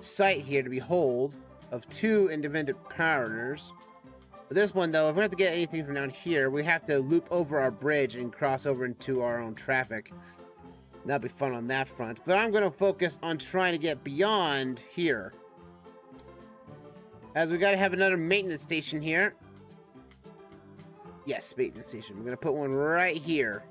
site here to behold of 2 independent partners. For this one, though, if we have to get anything from down here, we have to loop over our bridge and cross over into our own traffic. That'll be fun on that front. But I'm going to focus on trying to get beyond here, as we got to have another maintenance station here. Yes, maintenance station. We're going to put one right here.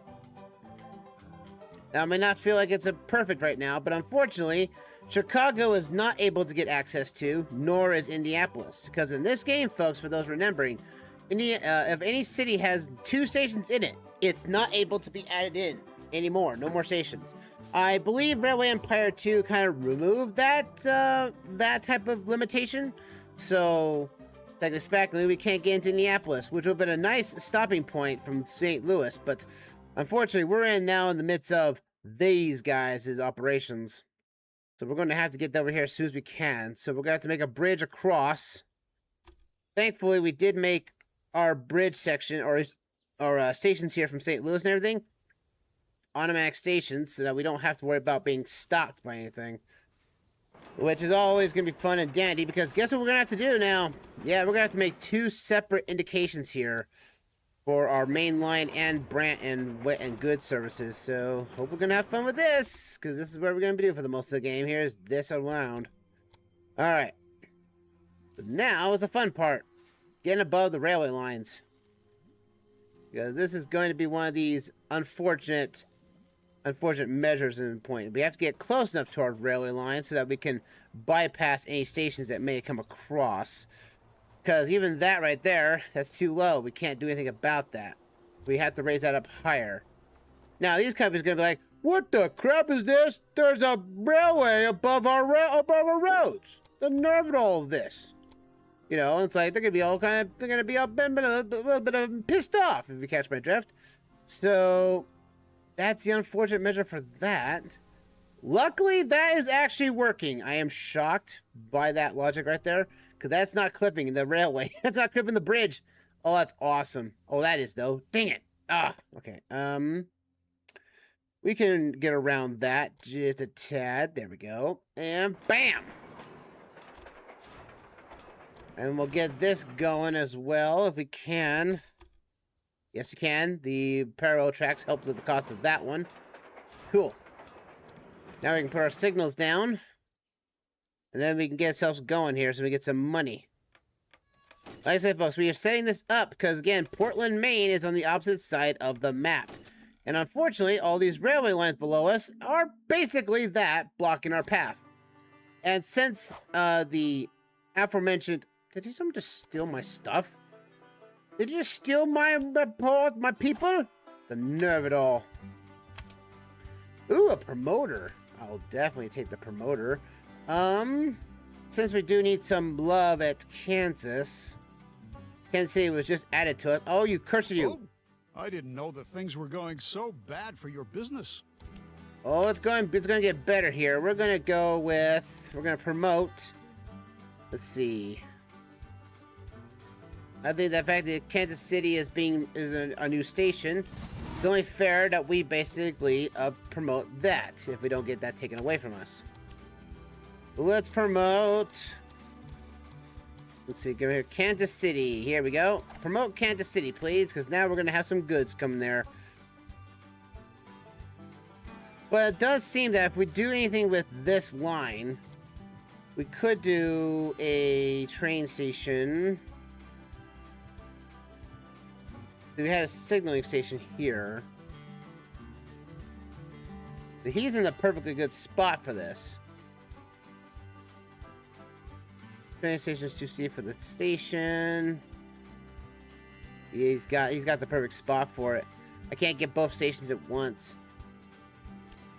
Now, I may not feel like it's a perfect right now, but unfortunately, Chicago is not able to get access to, nor is Indianapolis. Because in this game, folks, for those remembering, if any city has 2 stations in it, it's not able to be added in anymore. No more stations. I believe Railway Empire 2 kind of removed that type of limitation. So, technically, we can't get into Indianapolis, which would have been a nice stopping point from St. Louis. But unfortunately, we're now in the midst of these guys' operations. So we're going to have to get over here as soon as we can. So we're going to have to make a bridge across. Thankfully, we did make our bridge section, or stations here from St. Louis and everything, automatic stations, so that we don't have to worry about being stopped by anything. Which is always going to be fun and dandy, because guess what we're going to have to do now? Yeah, we're going to have to make 2 separate indications here for our main line and brand and wet and good services. So hope we're gonna have fun with this, because this is what we're gonna do for the most of the game here, is this around. All right, but now is the fun part, getting above the railway lines, because this is going to be one of these unfortunate measures in the point. We have to get close enough to our railway lines so that we can bypass any stations that may come across. Because even that right there, that's too low. We can't do anything about that. We have to raise that up higher. Now, these companies are going to be like, what the crap is this? There's a railway above our roads. The nerve of all of this. You know, it's like they're going to be all they're going to be a little bit pissed off, if you catch my drift. So, that's the unfortunate measure for that. Luckily, that is actually working. I am shocked by that logic right there. Because that's not clipping the railway. That's not clipping the bridge. Oh, that's awesome. Oh, that is, though. Dang it. Ah, okay. We can get around that just a tad. There we go. And bam! And we'll get this going as well, if we can. Yes, we can. The parallel tracks help with the cost of that one. Cool. Now we can put our signals down. And then we can get ourselves going here so we get some money. Like I said, folks, we are setting this up because, again, Portland, Maine is on the opposite side of the map. And unfortunately, all these railway lines below us are basically that, blocking our path. And since the aforementioned... Did someone just steal my stuff? Did you steal my report, my people? The nerve of it all. Ooh, a promoter. I'll definitely take the promoter. Since we do need some love at Kansas City was just added to it. Oh, you cursed you. Oh, I didn't know that things were going so bad for your business. Oh, it's going to get better here. We're going to promote. Let's see. I think the fact that Kansas City is a new station, it's only fair that we basically promote that if we don't get that taken away from us. Let's promote. Let's see, go here. Kansas City. Here we go. Promote Kansas City, please, because now we're going to have some goods coming there. But it does seem that if we do anything with this line, we could do a train station. We had a signaling station here. He's in a perfectly good spot for this. Train stations to see for the station. He's got the perfect spot for it. I can't get both stations at once.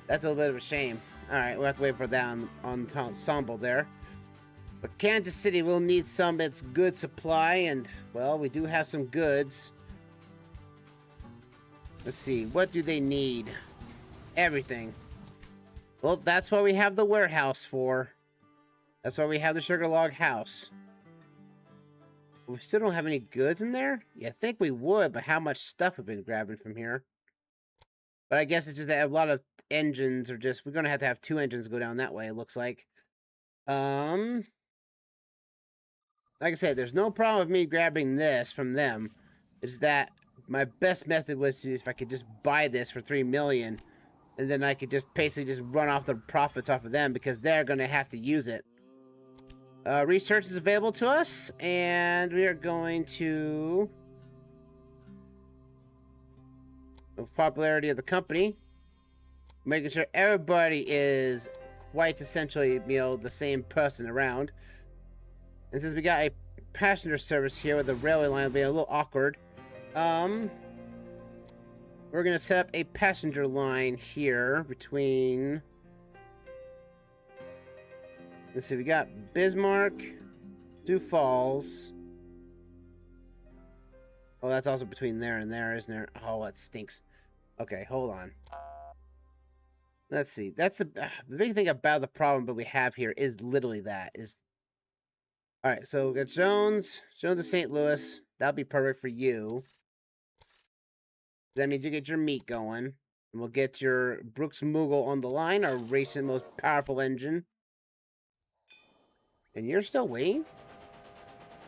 That's a little bit of a shame. Alright, we'll have to wait for that on ensemble there. But Kansas City will need some of its good supply, and, well, we do have some goods. Let's see, what do they need? Everything. Well, that's what we have the warehouse for. That's why we have the sugar log house. We still don't have any goods in there? Yeah, I think we would, but how much stuff we've been grabbing from here. But I guess it's just that a lot of engines are just... We're going to have 2 engines go down that way, it looks like. Like I said, there's no problem with me grabbing this from them. It's that my best method was if I could just buy this for 3 million, and then I could just basically just run off the profits off of them because they're going to have to use it. Research is available to us, and we are going to... The popularity of the company, making sure everybody is quite essentially, you know, the same person around. And since we got a passenger service here with the railway line being a little awkward, we're gonna set up a passenger line here between... Let's see, we got Bismarck, Sioux Falls. Oh, that's also between there and there, isn't there? Oh, that stinks. Okay, hold on. Let's see. That's the big thing about the problem that we have here is literally that. All right, so we got Jones to St. Louis. That'll be perfect for you. That means you get your meat going. And we'll get your Brooks Moogle on the line, our recent most powerful engine. And you're still waiting?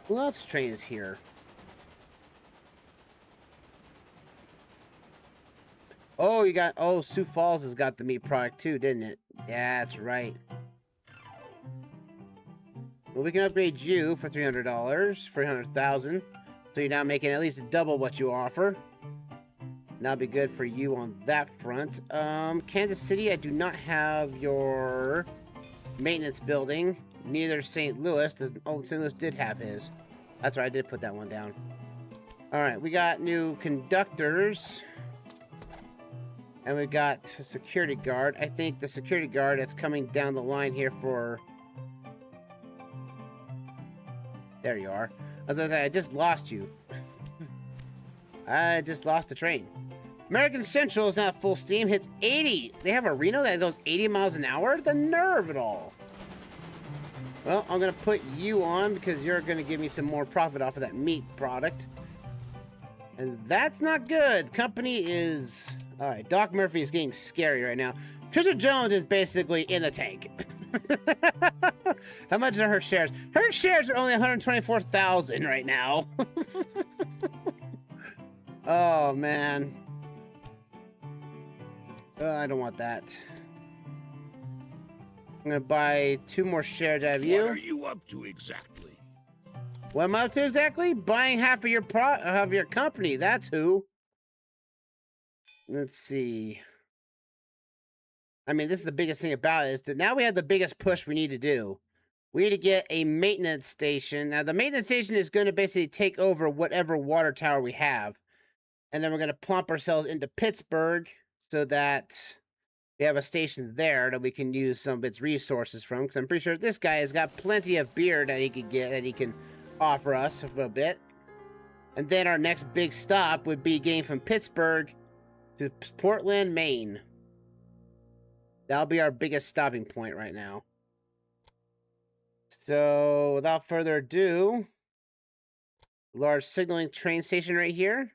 Who else trains here? Oh, you got... Oh, Sioux Falls has got the meat product too, didn't it? Yeah, that's right. Well, we can upgrade you for $300, 300,000. So you're now making at least double what you offer. That'll be good for you on that front. Kansas City, I do not have your maintenance building. Neither St. Louis. Oh, St. Louis did have his. That's right, I did put that one down. Alright, we got new conductors. And we got a security guard. I think the security guard that's coming down the line here for... There you are. I was gonna say, I just lost you. I just lost the train. American Central is not full steam. Hits 80. They have a Reno that goes 80 miles an hour? The nerve of it all. Well, I'm going to put you on because you're going to give me some more profit off of that meat product. And that's not good. Company is... Alright, Doc Murphy is getting scary right now. Trisha Jones is basically in the tank. How much are her shares? Her shares are only 124,000 right now. Oh, man. I don't want that. I'm gonna buy 2 more shares out of you. What are you up to exactly? What am I up to exactly? Buying half of your company. That's who. Let's see. I mean, this is the biggest thing about it, is that now we have the biggest push we need to do. We need to get a maintenance station. Now, the maintenance station is going to basically take over whatever water tower we have. And then we're going to plump ourselves into Pittsburgh so that we have a station there that we can use some of its resources from. Because I'm pretty sure this guy has got plenty of beer that he could get, that he can offer us for a bit. And then our next big stop would be getting from Pittsburgh to Portland, Maine. That'll be our biggest stopping point right now. So, without further ado, large signaling train station right here.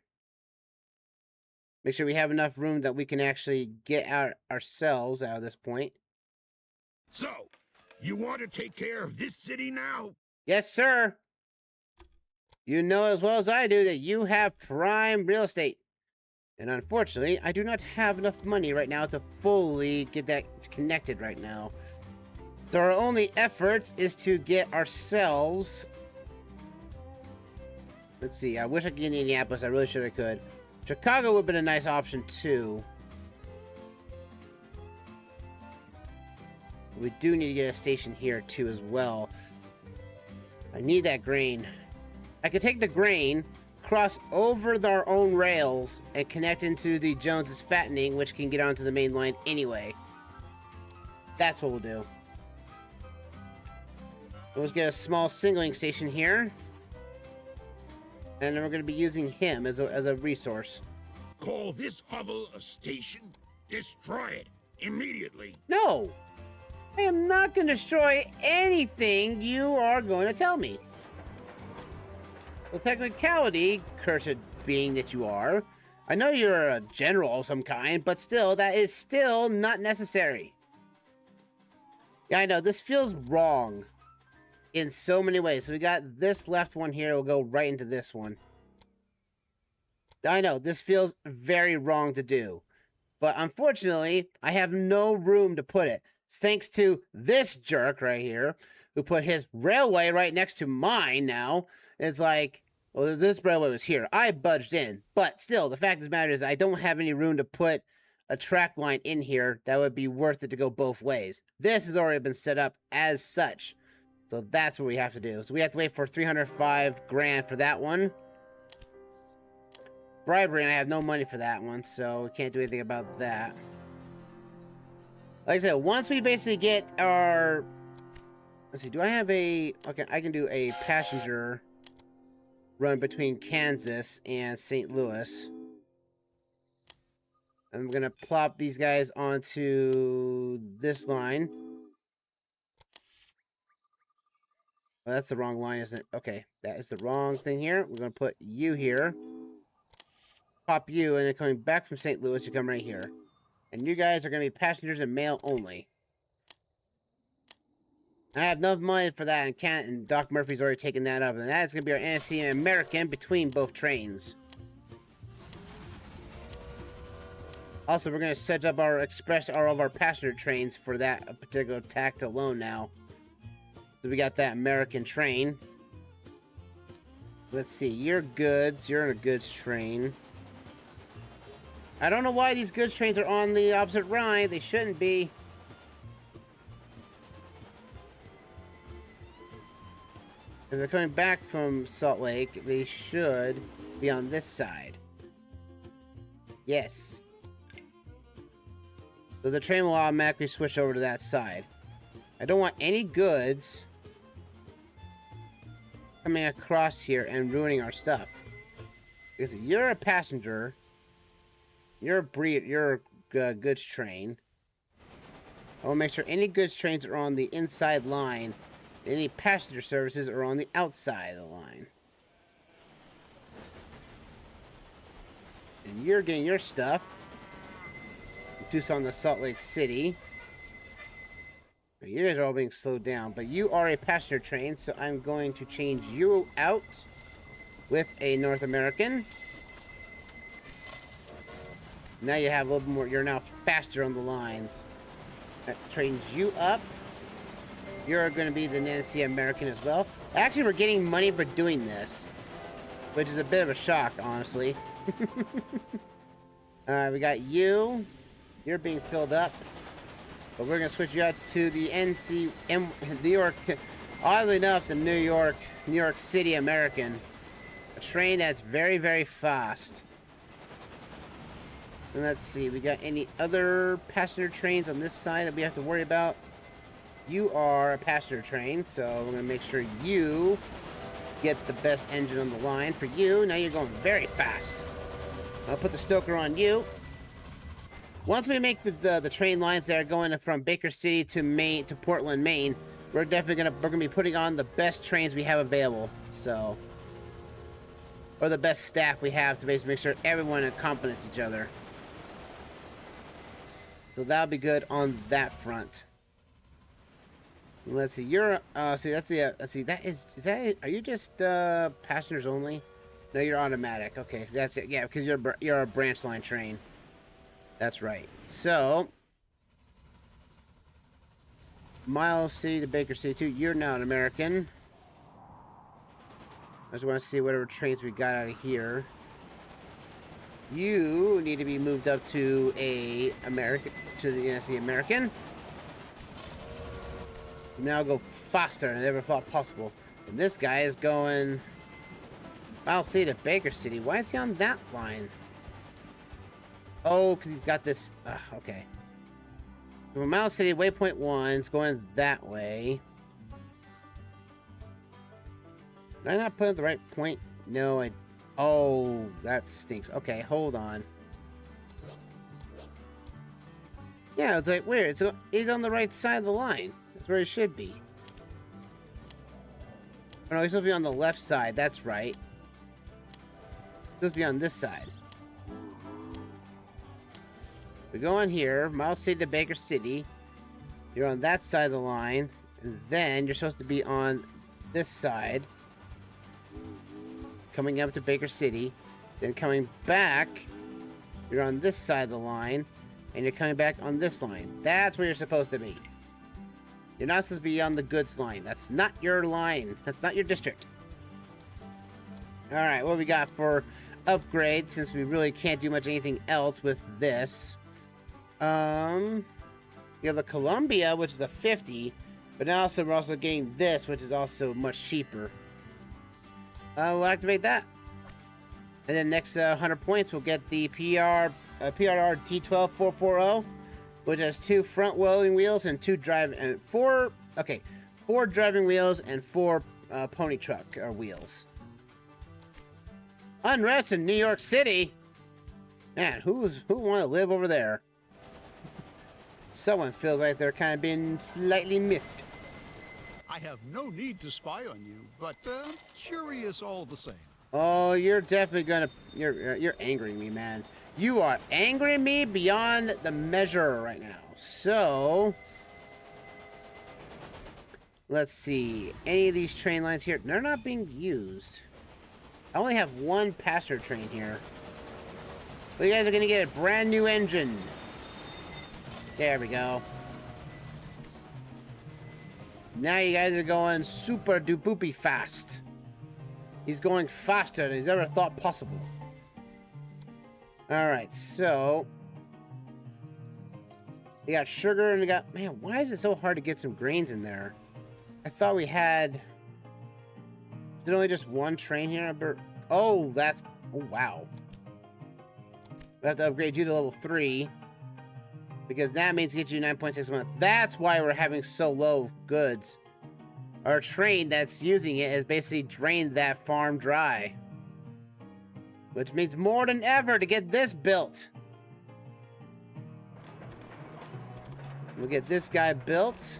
Make sure we have enough room that we can actually get out ourselves out of this point. So, you want to take care of this city now? Yes, sir. You know as well as I do that you have prime real estate. And unfortunately, I do not have enough money right now to fully get that connected right now. So our only effort is to get ourselves... Let's see, I wish I could get Indianapolis. I really should I could. Chicago would have been a nice option too. We do need to get a station here too as well. I need that grain. I could take the grain, cross over our own rails, and connect into the Jones's fattening, which can get onto the main line anyway. That's what we'll do. Let's get a small signaling station here. And then we're going to be using him as a resource. Call this hovel a station? Destroy it immediately. No! I am not going to destroy anything you are going to tell me. The technicality, cursed being that you are, I know you're a general of some kind, but still, that is still not necessary. Yeah, I know. This feels wrong in so many ways. So we got this left one here. We'll go right into this one. I know. This feels very wrong to do. But unfortunately, I have no room to put it. Thanks to this jerk right here, who put his railway right next to mine now. It's like, well, this railway was here. I budged in. But still, the fact of the matter is I don't have any room to put a track line in here that would be worth it to go both ways. This has already been set up as such. So that's what we have to do. So we have to wait for 305 grand for that one. Bribery, and I have no money for that one, so we can't do anything about that. Like I said, once we basically get our... Let's see, do I have a... Okay, I can do a passenger run between Kansas and St. Louis. I'm going to plop these guys onto this line. Well, that's the wrong line, isn't it? Okay, that is the wrong thing here. We're going to put you here. Pop you, and then coming back from St. Louis, you come right here. And you guys are going to be passengers and mail only. I have enough money for that, and Doc Murphy's already taken that up. And that's going to be our NSC American between both trains. Also, we're going to set up our express, all of our passenger trains for that particular tact alone now. So we got that American train. Let's see, your goods, you're in a goods train. I don't know why these goods trains are on the opposite line. They shouldn't be. If they're coming back from Salt Lake, they should be on this side. Yes. So the train will automatically switch over to that side. I don't want any goods coming across here and ruining our stuff. Because if you're a passenger, you're a goods train. I will make sure any goods trains are on the inside line. Any passenger services are on the outside of the line. And you're getting your stuff. Tucson to Salt Lake City. You guys are all being slowed down, but you are a passenger train, so I'm going to change you out with a North American. Now you have a little more, you're now faster on the lines. That trains you up. You're going to be the Nancy American as well. Actually, we're getting money for doing this, which is a bit of a shock, honestly. Alright, we got you. You're being filled up. But we're going to switch you out to the New York, oddly enough, the New York City American. A train that's very, very fast. And let's see, we got any other passenger trains on this side that we have to worry about? You are a passenger train, so we're going to make sure you get the best engine on the line. For you, now you're going very fast. I'll put the stoker on you. Once we make the train lines that are going from Baker City to Maine to Portland, Maine, we're definitely gonna be putting on the best trains we have available. So, or the best staff we have to basically make sure everyone complements each other. So that'll be good on that front. Let's see, you're see that's the let's see, that is that, are you just passengers only? No, you're automatic. Okay, that's it. Yeah, because you're a branch line train. That's right. So, Miles City to Baker City 2. You're now an American. I just want to see whatever trains we got out of here. You need to be moved up to the NSC American. You now go faster than I ever thought possible. And this guy is going Miles City to Baker City. Why is he on that line? Oh, because he's got this... okay. From Miles City, waypoint 1, it's going that way. Did I not put at the right point? No, I... Oh, that stinks. Okay, hold on. Yeah, it's like, weird. He's on the right side of the line. That's where he should be. Oh, no, he's supposed to be on the left side. That's right. He's supposed to be on this side. We go on here, Miles City to Baker City. You're on that side of the line. And then you're supposed to be on this side. Coming up to Baker City. Then coming back, you're on this side of the line. And you're coming back on this line. That's where you're supposed to be. You're not supposed to be on the goods line. That's not your line. That's not your district. Alright, what we got for upgrades, since we really can't do much anything else with this. You have the Columbia, which is a 50, but now we're also getting this, which is also much cheaper. We'll activate that. And then next 100 points, we'll get the PRR T12440, which has 2 front welding wheels and 4 driving wheels and 4 pony truck wheels. Unrest in New York City. Man, who want to live over there? Someone feels like they're kind of being slightly miffed. I have no need to spy on you, but curious all the same. Oh, you're definitely gonna... You're angering me, man. You are angering me beyond the measure right now. So... let's see. Any of these train lines here? They're not being used. I only have 1 passenger train here. But you guys are gonna get a brand new engine. There we go. Now you guys are going super dupoopy fast. He's going faster than he's ever thought possible. Alright, so... we got sugar and we got... man, why is it so hard to get some grains in there? I thought we had... is there only just 1 train here? Oh, that's... oh, wow. We have to upgrade you to level 3. Because that means it gets you 9.6 a month. That's why we're having so low goods. Our train that's using it has basically drained that farm dry. Which means more than ever to get this built. We'll get this guy built.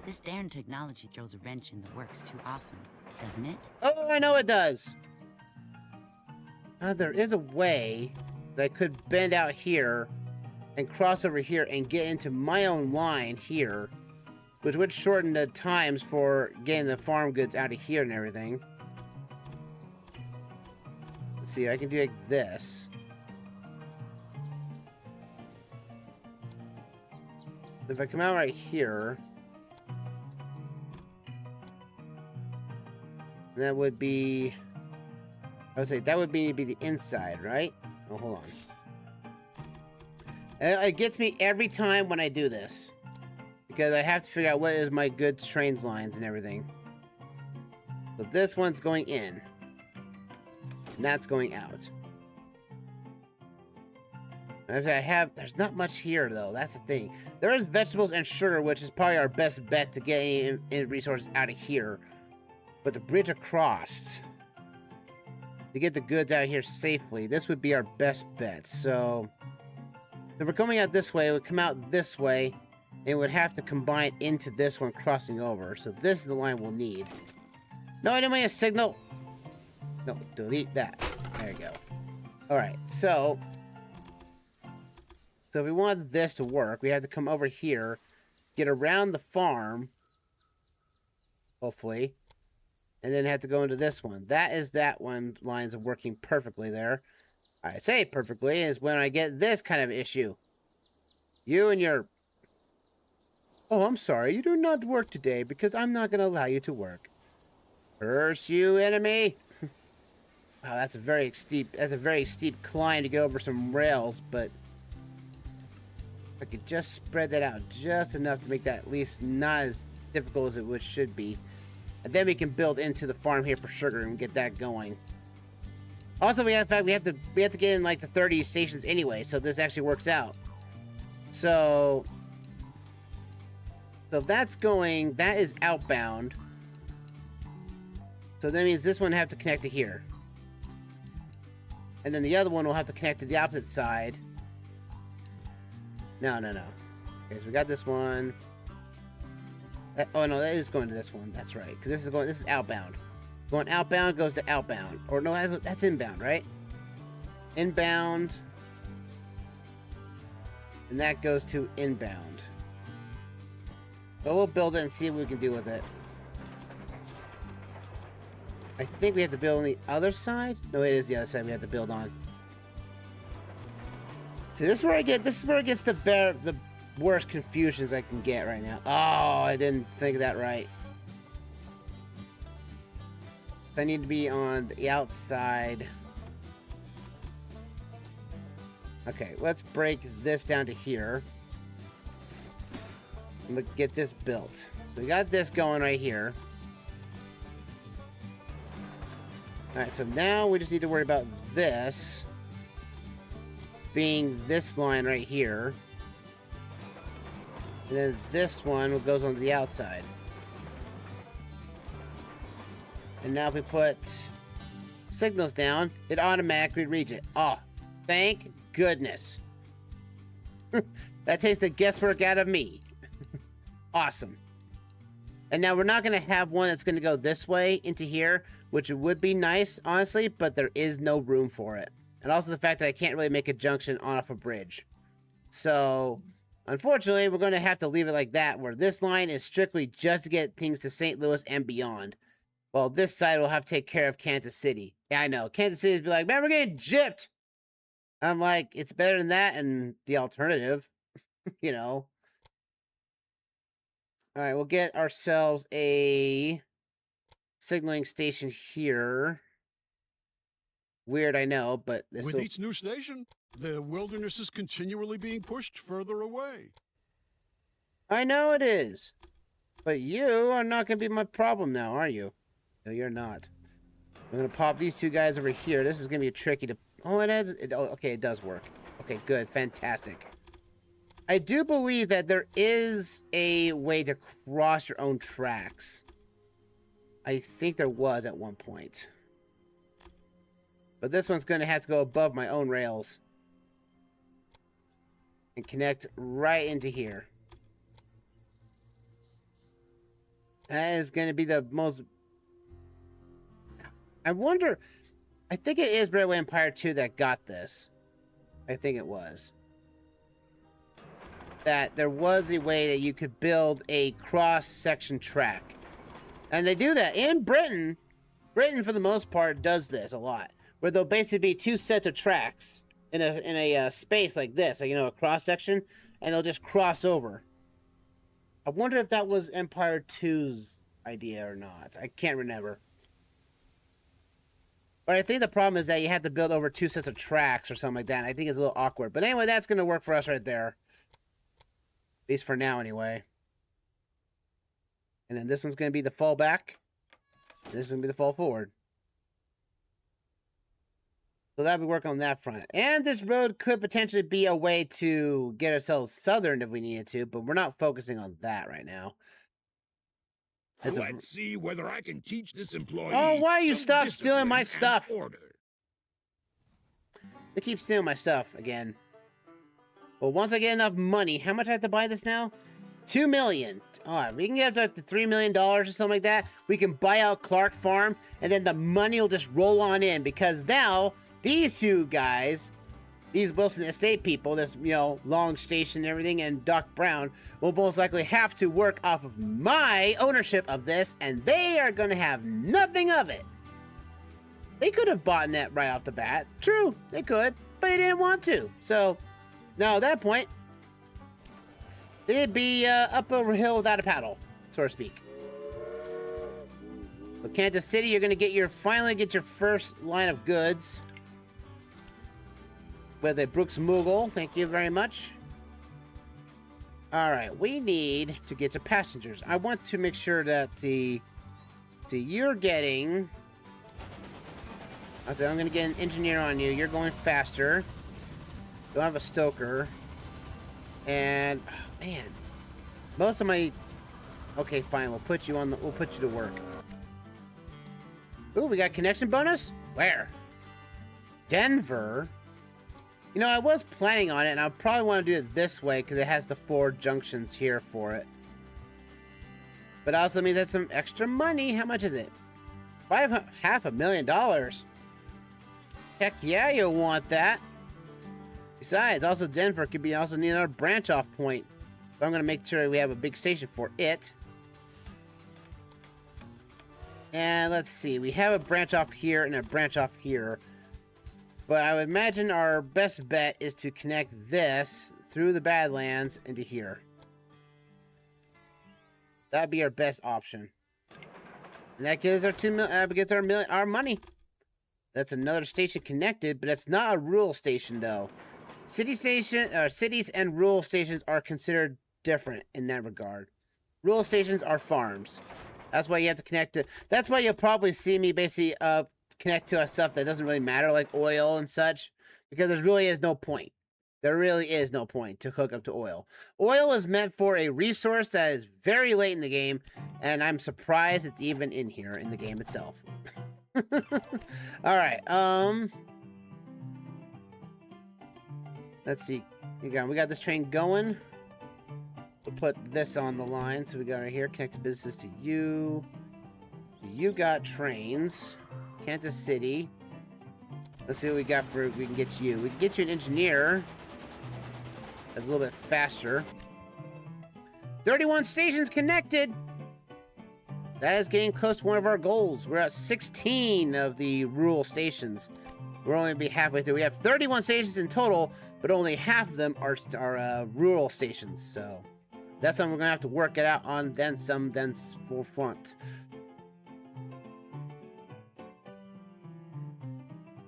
This darn technology throws a wrench in the works too often, doesn't it? Oh, I know it does. There is a way that I could bend out here and cross over here and get into my own line here, which would shorten the times for getting the farm goods out of here and everything. Let's see, I can do like this. If I come out right here, that would be... I would say that would be the inside, right? Oh, hold on. It gets me every time when I do this. Because I have to figure out what is my goods, trains, lines, and everything. So this one's going in. And that's going out. There's not much here, though. That's the thing. There is vegetables and sugar, which is probably our best bet to get any resources out of here. But the bridge across... to get the goods out of here safely, this would be our best bet. So... if we're coming out this way, it would come out this way, and would have to combine into this one crossing over. So this is the line we'll need. No, I didn't want a signal. No, delete that. There you go. Alright, so if we want this to work, we have to come over here, get around the farm, hopefully, and then have to go into this one. That is that one lines working perfectly there. I say perfectly is when I get this kind of issue. You and your... oh, I'm sorry. You do not work today because I'm not going to allow you to work. Curse you, enemy. Wow, that's a very steep climb to get over some rails, but I could just spread that out just enough to make that at least not as difficult as it should be. And then we can build into the farm here for sugar and get that going. Also, we have to get in like the 30 stations anyway, so this actually works out. So that's going, that is outbound. So that means this one have to connect to here. And then the other one will have to connect to the opposite side. No. Okay, so we got this one. Oh no, that is going to this one. That's right, because this is outbound. Going outbound goes to outbound. Or no, that's inbound, right? Inbound. And that goes to inbound. But we'll build it and see what we can do with it. I think we have to build on the other side. No, it is the other side we have to build on. So this is where it gets the worst confusions I can get right now. Oh, I didn't think of that right. I need to be on the outside. Okay, let's break this down to here. I'm gonna get this built. So we got this going right here. Alright, so now we just need to worry about this being this line right here. And then this one goes on the outside. And now if we put signals down, it automatically reads it. Oh, thank goodness. That takes the guesswork out of me. Awesome. And now we're not going to have one that's going to go this way into here, which would be nice, honestly, but there is no room for it. And also the fact that I can't really make a junction on off a bridge. So, unfortunately, we're going to have to leave it like that, where this line is strictly just to get things to St. Louis and beyond. Well, this side will have to take care of Kansas City. Yeah, I know. Kansas City will be like, man, we're getting gypped. I'm like, it's better than that and the alternative, you know. All right, we'll get ourselves a signaling station here. Weird, I know, but this With each new station, the wilderness is continually being pushed further away. I know it is. But you are not going to be my problem now, are you? No, you're not. I'm going to pop these two guys over here. This is going to be tricky to... Oh, it is. Oh, okay, it does work. Okay, good. Fantastic. I do believe that there is a way to cross your own tracks. I think there was at one point. But this one's going to have to go above my own rails. And connect right into here. That is going to be the most... I wonder... I think it is Railway Empire 2 that got this. I think it was. That there was a way that you could build a cross-section track. And they do that in Britain. Britain, for the most part, does this a lot. Where there'll basically be two sets of tracks in a space like this. Like, you know, a cross-section. And they'll just cross over. I wonder if that was Empire 2's idea or not. I can't remember. But I think the problem is that you have to build over two sets of tracks or something like that. And I think it's a little awkward. But anyway, that's going to work for us right there. At least for now, anyway. And then this one's going to be the fall back. This is going to be the fall forward. So that'll be working on that front. And this road could potentially be a way to get ourselves southern if we needed to. But we're not focusing on that right now. Let's see whether I can teach this employee. Oh, why you some stop stealing my discipline and stuff? order. They keep stealing my stuff again. Well, once I get enough money, how much I have to buy this now? $2 million. All right, we can get up to $3 million or something like that. We can buy out Clark Farm, and then the money will just roll on in because now these two guys, these Wilson Estate people, this, you know, Long Station and everything, and Doc Brown will most likely have to work off of my ownership of this, and they are going to have nothing of it. They could have bought that right off the bat. True, they could, but they didn't want to. So, now at that point, they'd be up over a hill without a paddle, so to speak. So Kansas City, you're going to finally get your first line of goods. With a Brooks Moogle, thank you very much. Alright, we need to get to passengers. I want to make sure that you're getting... I'm going to get an engineer on you. You're going faster. Don't have a stoker. And, oh, man. Most of my... Okay, fine. We'll put you to work. Ooh, we got connection bonus? Where? Denver? You know, I was planning on it, and I probably want to do it this way because it has the 4 junctions here for it. But also means that's some extra money. How much is it? $500,000. Heck yeah, you'll want that. Besides, also Denver could be also need another branch off point. So I'm going to make sure we have a big station for it. And let's see. We have a branch off here and a branch off here. But I would imagine our best bet is to connect this through the Badlands into here. That'd be our best option. And that gives our our money. That's another station connected, but it's not a rural station though. Cities and rural stations are considered different in that regard. Rural stations are farms. That's why you have to connect to. That's why you'll probably see me basically connect to stuff that doesn't really matter, like oil and such, because there really is no point. There really is no point to hook up to oil. Oil is meant for a resource that is very late in the game, and I'm surprised it's even in here in the game itself. All right. Let's see. We got this train going. We'll put this on the line. So we got right here, connect the business to you. You got trains. Kansas City. Let's see what we got for. We can get you. We can get you an engineer. That's a little bit faster. 31 stations connected. That is getting close to one of our goals. We're at 16 of the rural stations. We're only be halfway through. We have 31 stations in total, but only half of them are rural stations. So that's something we're gonna have to work it out on. Then some, then forefront.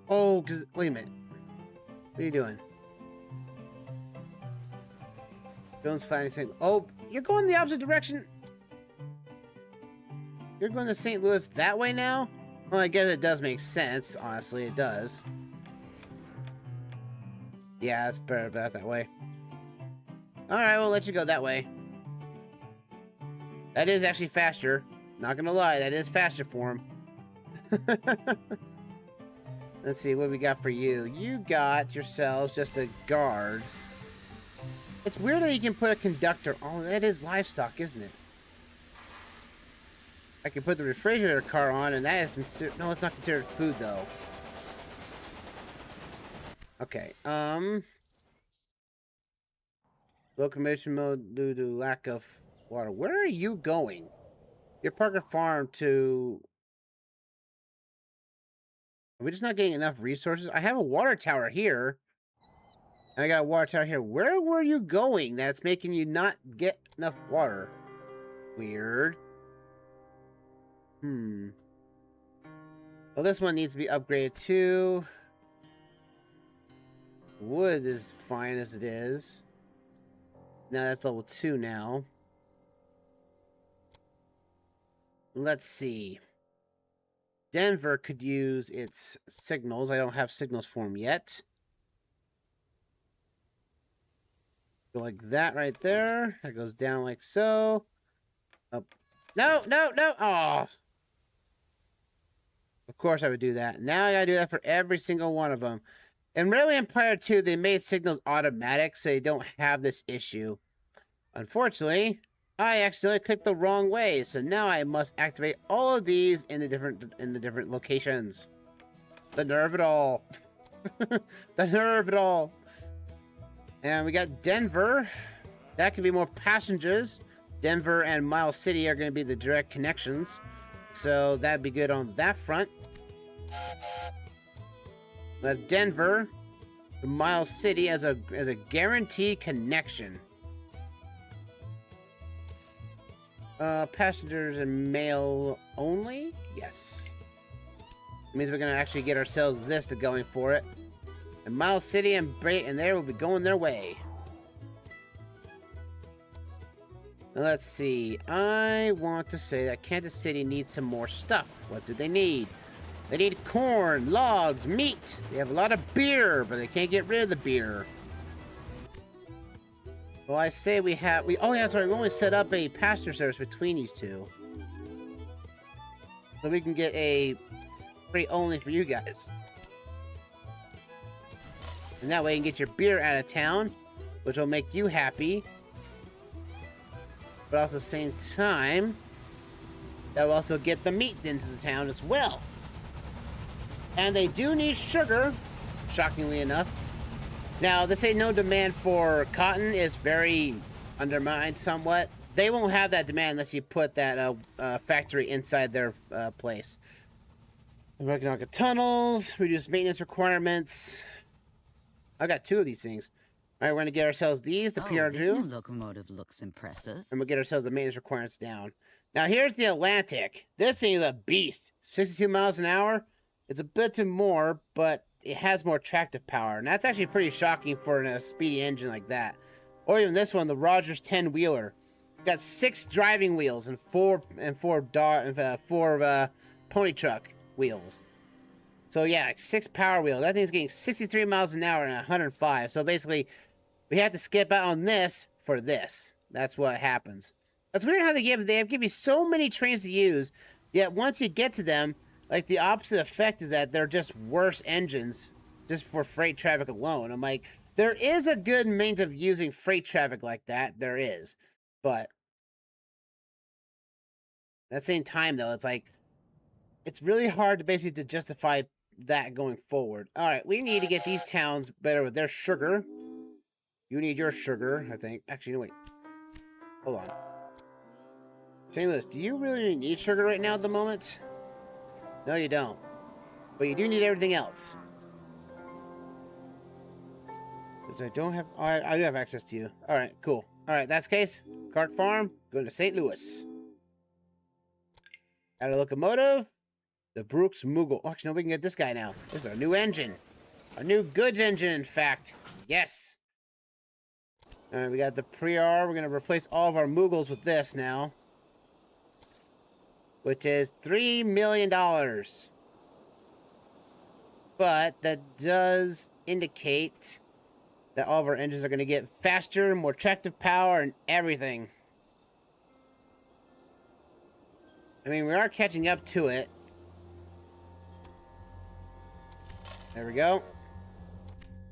Oh, wait a minute. What are you doing? Jones finding St. Oh, you're going the opposite direction. You're going to St. Louis that way now? Well, I guess it does make sense. Honestly, it does. Yeah, it's better about that way. Alright, we'll let you go that way. That is actually faster. Not gonna lie, that is faster for him. Let's see what we got for you. You got yourselves just a guard. It's weird that you can put a conductor. Oh, that is livestock, isn't it? I can put the refrigerator car on, and that is considered. No, it's not considered food though. Okay. Locomotion mode due to lack of water. Where are you going? Your Parker Farm to. Are we just not getting enough resources? I have a water tower here. And I got a water tower here. Where were you going that's making you not get enough water? Weird. Well, this one needs to be upgraded too. Wood is fine as it is. Now that's level 2 now. Let's see. Denver could use its signals. I don't have signals for them yet. Go like that right there. That goes down like so. Up. No, no, no. Oh. Of course I would do that. Now I gotta do that for every single one of them. In Railway Empire 2, they made signals automatic, so they don't have this issue. Unfortunately, I accidentally clicked the wrong way, so now I must activate all of these in the different locations. The nerve of it all. The nerve of it all. And we got Denver. That could be more passengers. Denver and Miles City are going to be the direct connections. So that'd be good on that front. We have Denver to Miles City as a guaranteed connection. Passengers and mail only? Yes. It means we're going to actually get ourselves this to going for it. And Miles City and there will be going their way. Now let's see. I want to say that Kansas City needs some more stuff. What do they need? They need corn, logs, meat. They have a lot of beer, but they can't get rid of the beer. Well, I say oh yeah, sorry, we only set up a passenger service between these two. So we can get a free only for you guys. And that way you can get your beer out of town, which will make you happy. But also at the same time, that will also get the meat into the town as well. And they do need sugar, shockingly enough. Now, they say no demand for cotton is very undermined somewhat. They won't have that demand unless you put that factory inside their place. Economic tunnels, reduce maintenance requirements. I got 2 of these things. All right, we're gonna get ourselves these, the PR2. This new locomotive looks impressive. And we'll get ourselves the maintenance requirements down. Now here's the Atlantic. This thing is a beast. 62 miles an hour. It's a bit too more, but it has more tractive power. And that's actually pretty shocking for a speedy engine like that. Or even this one, the Rogers 10-wheeler. Got 6 driving wheels and four pony truck wheels. So yeah, like 6 power wheels. That thing's getting 63 miles an hour and 105. So basically, we have to skip out on this for this. That's what happens. It's weird how they give you so many trains to use, yet once you get to them, like the opposite effect is that they're just worse engines just for freight traffic alone. I'm like, there is a good means of using freight traffic like that. There is. But at the same time, though, it's like, it's really hard to basically justify that going forward. All right, we need to get these towns better with their sugar. You need your sugar, I think. Actually, no, wait. Hold on. St. Louis, do you really need sugar right now at the moment? No, you don't. But you do need everything else. Which I don't have. I do have access to you. All right, cool. All right, that's the case. Cart Farm, going to St. Louis. Got a locomotive. The Brooks Moogle. Oh, actually, no, we can get this guy now. This is our new engine. Our new goods engine, in fact. Yes. All right, we got the Pre-R. We're going to replace all of our Moogles with this now. Which is $3 million. But that does indicate that all of our engines are going to get faster, more tractive power, and everything. I mean, we are catching up to it. There we go.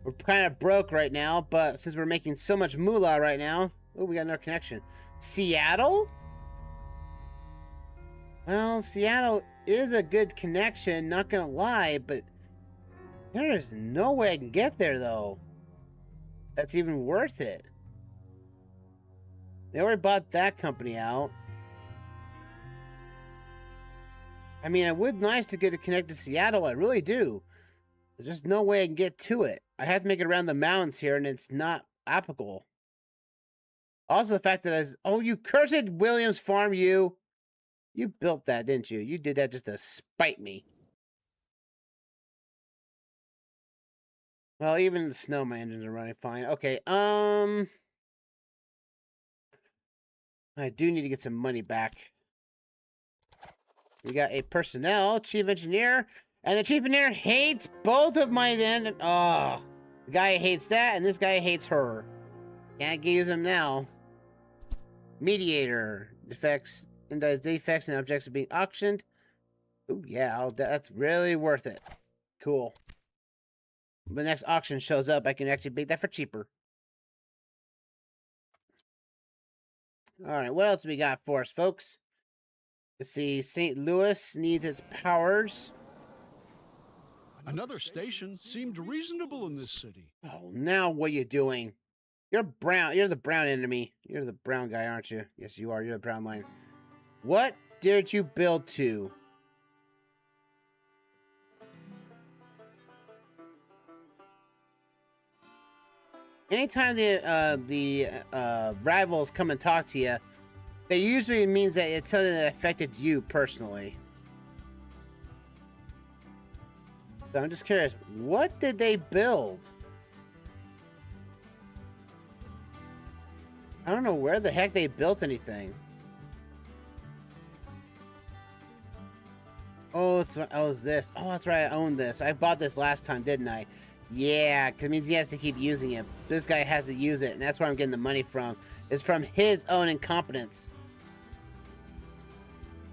We're kind of broke right now, but since we're making so much moolah right now... Oh, we got another connection. Seattle? Well, Seattle is a good connection, not gonna lie, but... there is no way I can get there, though. That's even worth it. They already bought that company out. I mean, it would be nice to get it connected to Seattle, I really do. There's just no way I can get to it. I have to make it around the mountains here, and it's not applicable. Also, the fact that as oh, you cursed Williams Farm, you built that, didn't you? You did that just to spite me. Well, even in the snow, my engines are running fine. Okay, I do need to get some money back. We got a personnel, chief engineer, and the chief engineer hates both of my then. Oh, the guy hates that, and this guy hates her. Can't use him now. Mediator defects and does defects and objects are being auctioned. Oh yeah, that's really worth it. Cool. When the next auction shows up, I can actually make that for cheaper. All right, what else we got for us, folks? Let's see. St. Louis needs its powers. Another station seemed reasonable in this city. Oh, now what are you doing? You're brown. You're the brown enemy. You're the brown guy, aren't you? Yes, you are. You're the brown line. What did you build to? Anytime the rivals come and talk to you, that usually means that it's something that affected you personally. So I'm just curious, what did they build? I don't know where the heck they built anything. Oh, it's this. Oh, that's right. I own this. I bought this last time, didn't I? Yeah, because it means he has to keep using it. This guy has to use it, and that's where I'm getting the money from. It's from his own incompetence.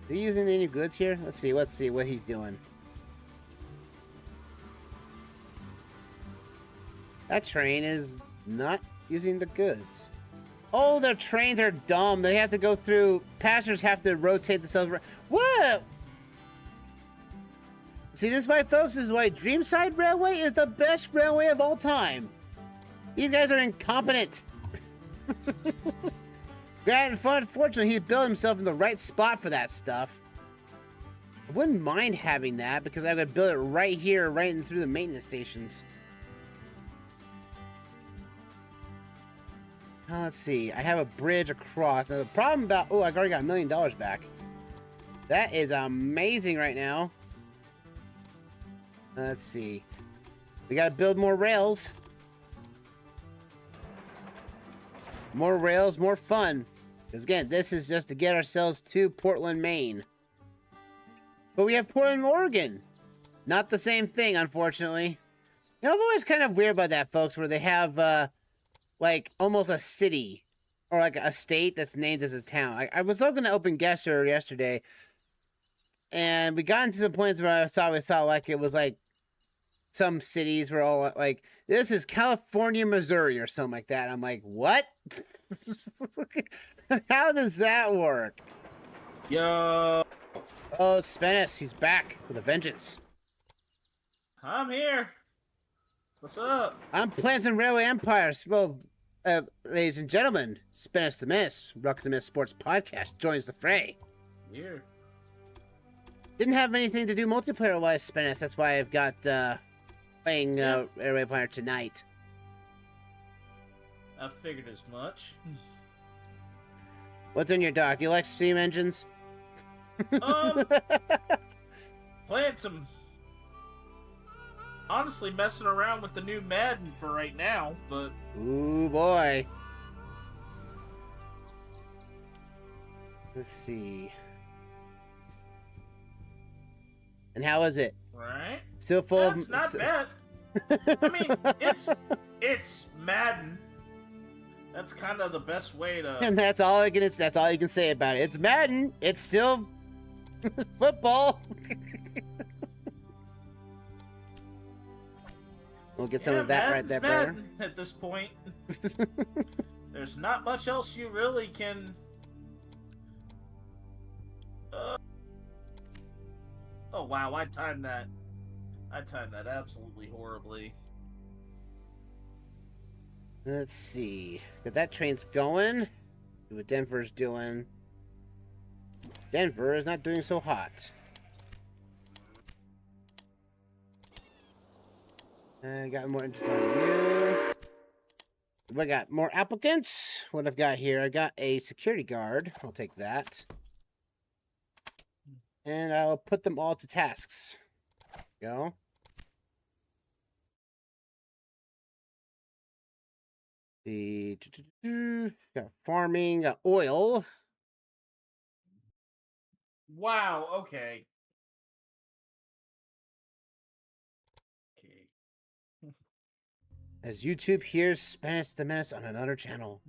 Is he using any goods here? Let's see what he's doing. That train is not using the goods. Oh, their trains are dumb. They have to go through... Passengers have to rotate themselves around. What? See, this is why, folks, this is why Dreamside Railway is the best railway of all time. These guys are incompetent. Unfortunately, he built himself in the right spot for that stuff. I wouldn't mind having that because I'm gonna build it right here, right in through the maintenance stations. Let's see. I have a bridge across. Now the problem about I've already got $1 million back. That is amazing right now. Let's see. We gotta build more rails. More rails, more fun. Because again, this is just to get ourselves to Portland, Maine. But we have Portland, Oregon. Not the same thing, unfortunately. You know, I'm always kind of weird about that, folks, where they have, like, almost a city. Or, like, a state that's named as a town. I was looking to open Guesser yesterday. And we got into some points where we saw, like, it was, like, some cities were all, like, this is California, Missouri, or something like that. I'm like, what? How does that work? Yo. Oh, Spenace, he's back with a vengeance. I'm here. What's up? I'm Plants and Railway Empires. Well, ladies and gentlemen, Spenace the Menace, Rock the Menace Sports Podcast joins the fray. Here. Didn't have anything to do multiplayer-wise, Spenace. That's why I've got playing Railway Empire tonight. I figured as much. What's on your dock? Do you like steam engines? Playing some... Honestly, messing around with the new Madden for right now, but... Ooh, boy. Let's see. And how is it? Right? Still full of... That's not bad. I mean, it's Madden. That's kind of the best way to... And that's all you can say about it. It's Madden. It's still football. We'll get some of that right there, brother. Madden at this point. There's not much else you really can... Oh, wow, I timed that. I timed that absolutely horribly. Let's see. Got that train's going. See what Denver's doing. Denver is not doing so hot. Got more interest on you. We got more applicants. What I've got here, I got a security guard. I'll take that. And I'll put them all to tasks. Go. Got farming, got oil. Wow, okay. As YouTube hears Spenace the Menace on another channel.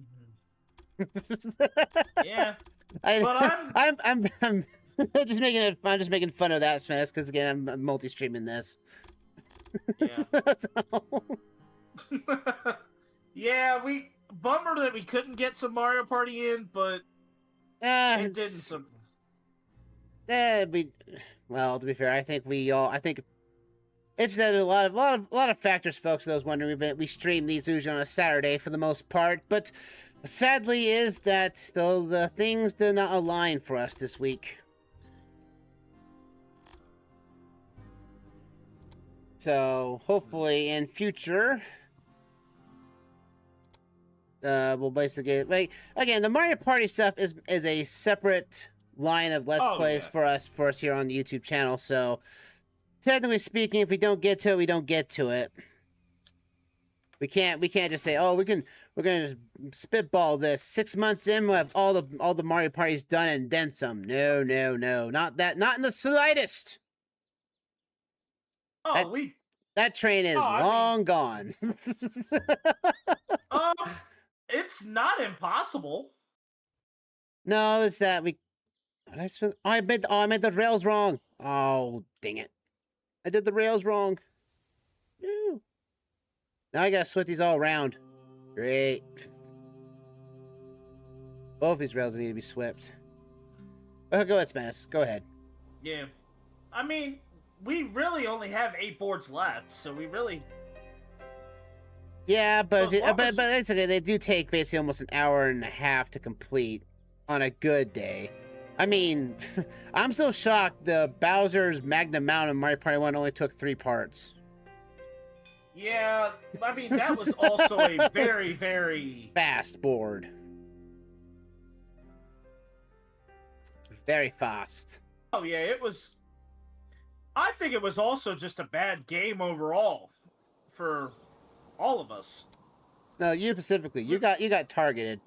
Yeah. I'm just making it fun. Just making fun of that Spenace because again I'm multi-streaming this. Yeah. So... Yeah, bummer that we couldn't get some Mario Party in, but it didn't. Well, to be fair, I think it's that a lot of factors, folks. Those wondering, we stream these usually on a Saturday for the most part, but sadly is that the things did not align for us this week. So hopefully in future. We'll basically again the Mario Party stuff is a separate line of Let's Plays for us here on the YouTube channel. So technically speaking, if we don't get to it, we don't get to it. We can't just say, oh, we're gonna just spitball this. 6 months in, we'll have all the Mario Parties done and then some. No, not that, not in the slightest. Oh, that train is long gone. It's not impossible. No, it's that I made the rails wrong. Oh, dang it. I did the rails wrong. No. Now I gotta switch these all around. Great. Both these rails need to be swept. Oh, go ahead, Spenace. Go ahead. Yeah. I mean, we really only have 8 boards left, so we really... Yeah, but So as long but as- basically they do take basically almost an hour and a half to complete on a good day. I mean, I'm so shocked the Bowser's Magna Mountain Mario Party 1 only took 3 parts. Yeah, I mean, that was also a very, very... Fast board. Very fast. Oh, yeah, it was... I think it was also just a bad game overall for all of us. No, you specifically. You got targeted.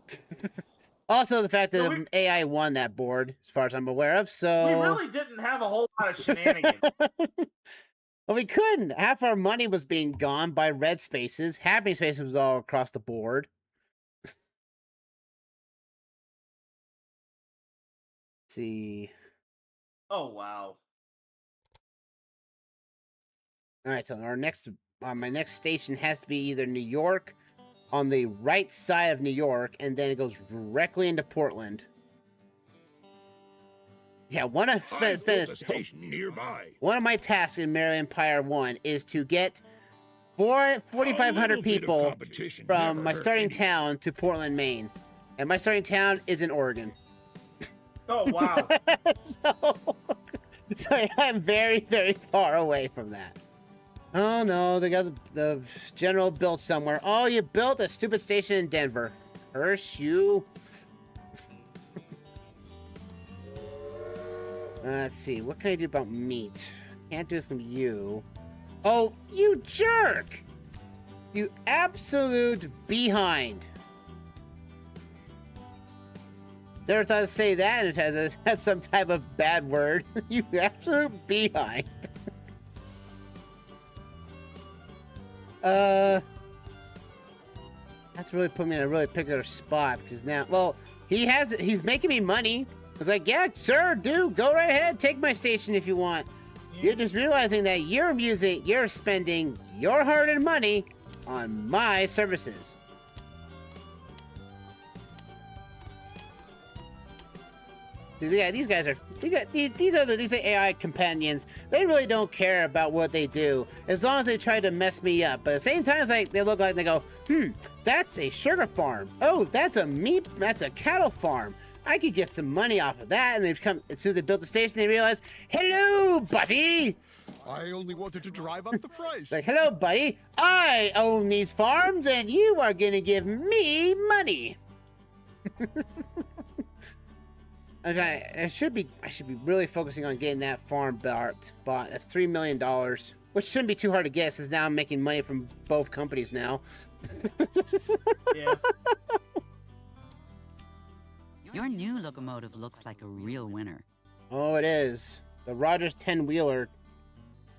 Also, the fact that No, the AI won that board, as far as I'm aware of, so... We really didn't have a whole lot of shenanigans. Well, we couldn't. Half our money was being gone by red spaces. Happy spaces was all across the board. Let's see. Oh, wow. All right, so our next, my next station has to be either New York, on the right side of New York, and then it goes directly into Portland. Yeah, one of I've built a station nearby. one of my tasks in Mario Empire 1 is to get 4,500 people from my starting town to Portland, Maine. And my starting town is in Oregon. Oh, wow. so I'm very, very far away from that. Oh no, they got the general built somewhere. Oh, you built a stupid station in Denver. Curse you. Let's see, what can I do about meat? Can't do it from you. Oh, you jerk! You absolute behind. Never thought to say that and it has some type of bad word. You absolute behind. That's really put me in a really particular spot because now, well, he's making me money. I was like, yeah, sure, do go right ahead, take my station if you want. You're just realizing that you're spending your hard-earned money on my services. So yeah, these guys are these are AI companions. They really don't care about what they do as long as they try to mess me up. But at the same time, it's like they look like they go, that's a sugar farm. Oh, that's a cattle farm. I could get some money off of that. And they've come as soon as they built the station, they realize, hello, buddy. I only wanted to drive up the price. Like, hello, buddy. I own these farms, and you are gonna give me money. I should be really focusing on getting that farm bought. That's $3 million, which shouldn't be too hard to get since now I'm making money from both companies now. Yeah. Your new locomotive looks like a real winner. Oh, it is. The Rogers 10-wheeler.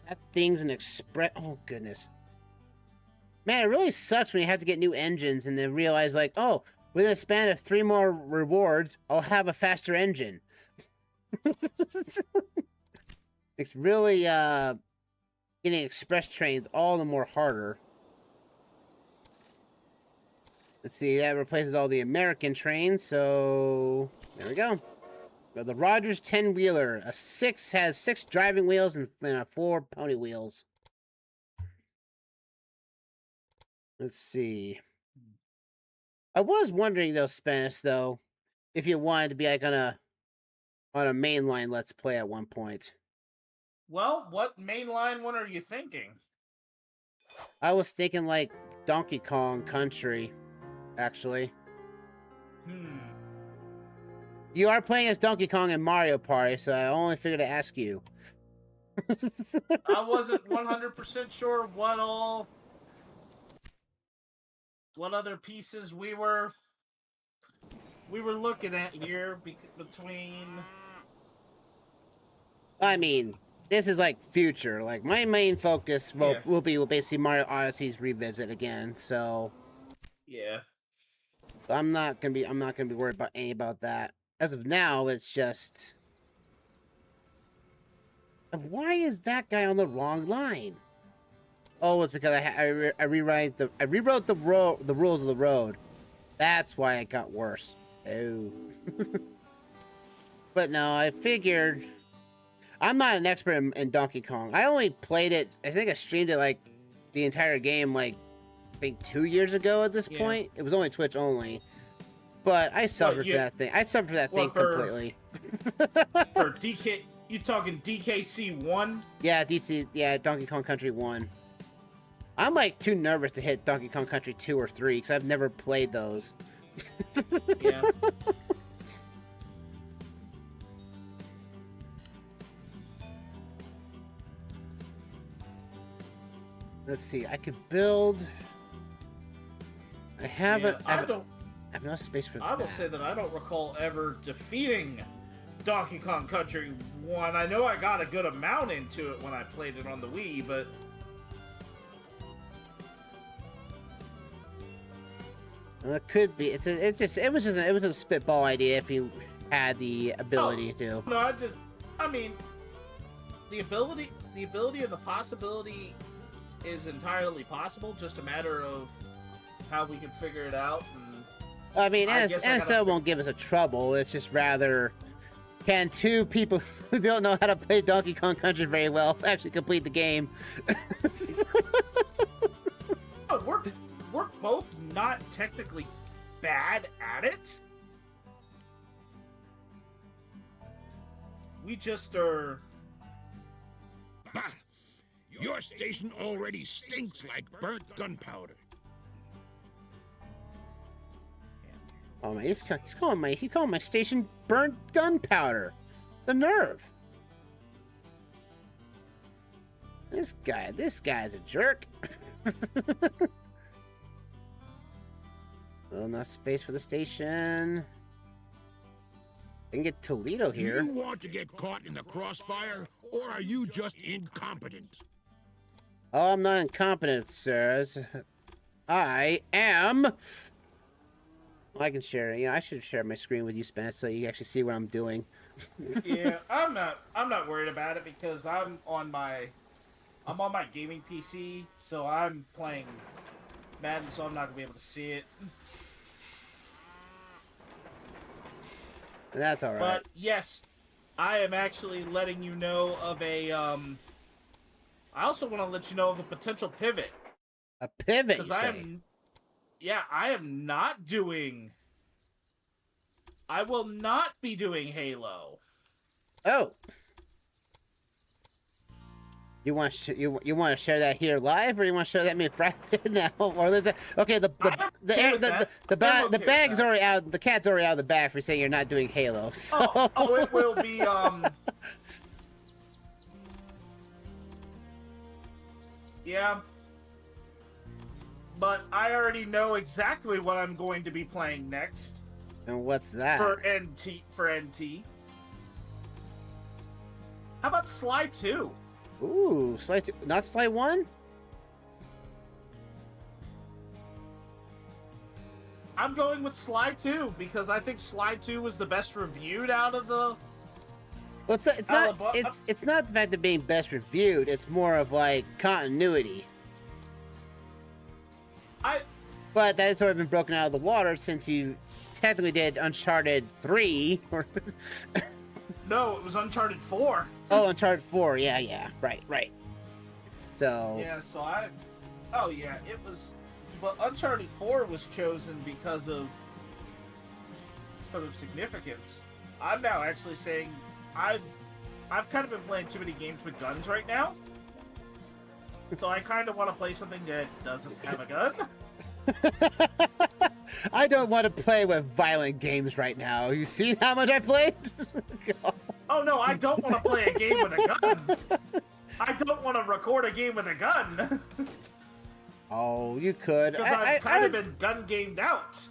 That thing's an express. Oh, goodness. Man, it really sucks when you have to get new engines and then realize, like, oh, within a span of 3 more rewards, I'll have a faster engine. It's really, getting express trains all the more harder. Let's see, that replaces all the American trains, so there we go. The Rogers 10-wheeler, has 6 driving wheels and 4 pony wheels. Let's see. I was wondering though, Spenace, though, if you wanted to be like on a mainline Let's Play at one point. Well, what mainline one are you thinking? I was thinking like Donkey Kong Country, actually. You are playing as Donkey Kong in Mario Party, so I only figured to ask you. I wasn't 100% sure what other pieces we were looking at here between. I mean, this is like future. Like my main focus will be basically Mario Odyssey's revisit again. So yeah, I'm not gonna be worried about about that. As of now, it's just, why is that guy on the wrong line? Oh, it's because I rewrote the rules of the road. That's why it got worse. Oh. But no, I figured I'm not an expert in Donkey Kong. I only played it. I think I streamed it like the entire game like think 2 years ago at this point. It was only Twitch only. But I suffered for that thing. I suffered for that thing completely. For DK, you talking DKC 1? Yeah, Donkey Kong Country 1. I'm like too nervous to hit Donkey Kong Country 2 or 3 because I've never played those. Yeah. Let's see. I could build. I haven't. Yeah, I have no space for that. I will say that I don't recall ever defeating Donkey Kong Country 1. I know I got a good amount into it when I played it on the Wii, but Well, it could be. It was a spitball idea if you had the ability to. No, I mean, the ability and the possibility is entirely possible. Just a matter of how we can figure it out. And I mean, NSO won't give us a trouble. It's just rather, can two people who don't know how to play Donkey Kong Country very well actually complete the game? Oh, we're both not technically bad at it. We just are. Bah! Your station already stinks like burnt gunpowder. Oh man, he's calling my station burnt gunpowder. The nerve. This guy's a jerk. Well, enough space for the station. I can get Toledo here. Do you want to get caught in the crossfire, or are you just incompetent? Oh, I'm not incompetent, sirs. I am. Well, I can share. You know, I should share my screen with you, Spenace, so you actually see what I'm doing. Yeah, I'm not worried about it because I'm on my gaming PC, so I'm playing Madden, so I'm not gonna be able to see it. That's all right. But yes, I am actually letting you know of a. I also want to let you know of a potential pivot. A pivot, Because I am not doing. I will not be doing Halo. Oh. You want to share that here live, or you want to share that me private now? Or is it okay? The bag's already out. The cat's already out of the bag for saying you're not doing Halo. So. Oh, it will be. Yeah. But I already know exactly what I'm going to be playing next. And what's that? For NT. How about Sly 2? Ooh, Sly 2, not Sly 1? I'm going with Sly 2 because I think Sly 2 was the best reviewed out of the. Well, it's not the fact of being best reviewed. It's more of like continuity. But that's already been broken out of the water since you technically did Uncharted 3. No, it was Uncharted 4. Oh, Uncharted 4. Yeah. Right. So. Yeah, oh, yeah, it was. But Uncharted 4 was chosen because of significance. I'm now actually saying I've kind of been playing too many games with guns right now. So I kind of want to play something that doesn't have a gun. I don't want to play with violent games right now. You see how much I played? Oh no, I don't want to play a game with a gun. I don't want to record a game with a gun. Oh, you could. Because I've kind of been gun gamed out.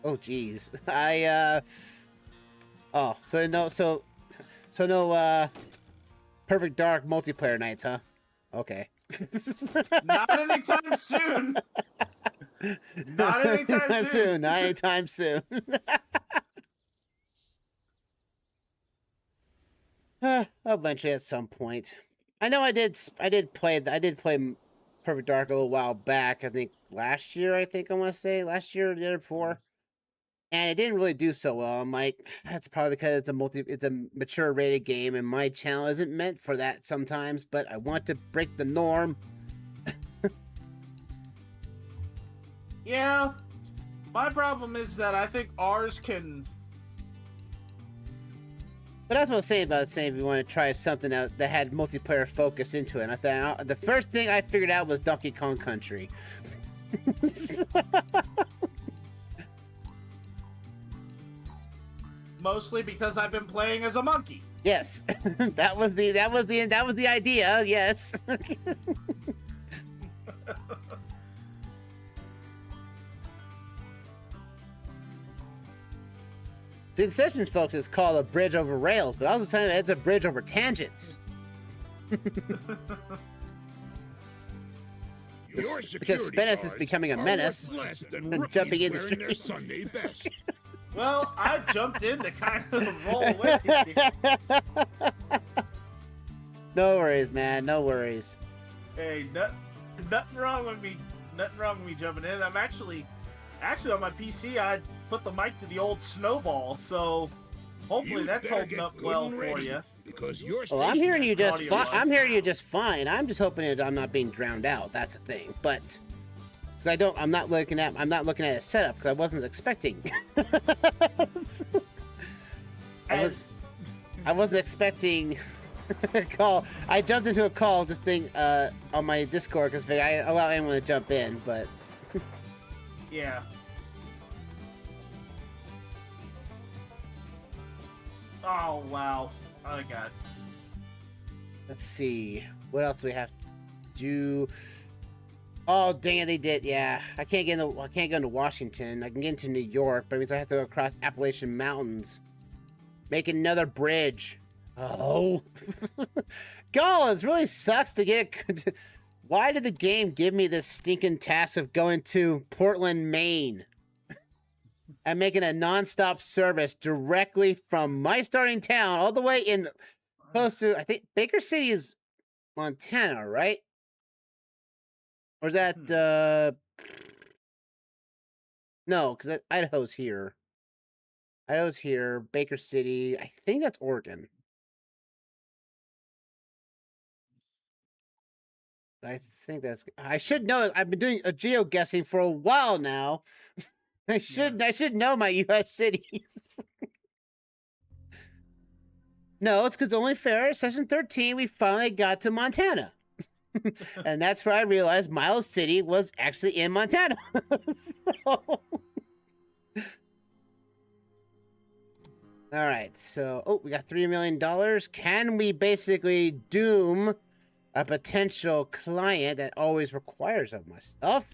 Oh, jeez. Oh, so no, Perfect Dark multiplayer nights, huh? Okay. Not anytime soon. Not anytime soon. Not anytime soon. Eventually, at some point. I know I did play Perfect Dark a little while back. I think last year. I want to say last year or the year before, and it didn't really do so well. I'm like, that's probably because it's a mature rated game, and my channel isn't meant for that sometimes. But I want to break the norm. Yeah. My problem is that I think ours can... But that's what I was saying about saying if you want to try something that had multiplayer focus into it. And I thought the first thing I figured out was Donkey Kong Country. Mostly because I've been playing as a monkey. Yes, that was the idea. Yes. See, the Sessions, folks, is called a bridge over rails, but I was saying it's a bridge over tangents. Your Because security Spenace is guards becoming a are menace worth less than and rookies jumping in the wearing their streets. Sunday best. Well, I jumped in to kind of roll with you. No worries, man. No worries. Hey, nothing wrong with me. Nothing wrong with me jumping in. I'm actually on my PC. I put the mic to the old snowball, so hopefully You'd that's better holding get up good well and for ready, you. Because your Well, I'm station hearing has you just audio fine. wise. I'm hearing you just fine. I'm just hoping that I'm not being drowned out. That's the thing. But because I'm not looking at a setup because I wasn't expecting. I wasn't expecting a call. I jumped into a call this thing on my Discord because I allow anyone to jump in, but Yeah. Oh wow. Oh god. let's see what else we have to do. Oh dang it, they did. Yeah, I can't go into Washington. I can get into New York, but it means I have to go across Appalachian Mountains, make another bridge. Oh, God, it really sucks to get it. Why did the game give me this stinking task of going to Portland, Maine, and making a non-stop service directly from my starting town all the way in close to, I think Baker City is Montana, right? Or is that no, because Idaho's here. Idaho's here. Baker City. I think that's Oregon. I think that's. I should know. I've been doing a geoguessing for a while now. I should know my U.S. cities. No, it's because only fair session 13 we finally got to Montana. And that's where I realized Miles City was actually in Montana. So... All right, so we got $3 million. Can we basically doom a potential client that always requires of my stuff?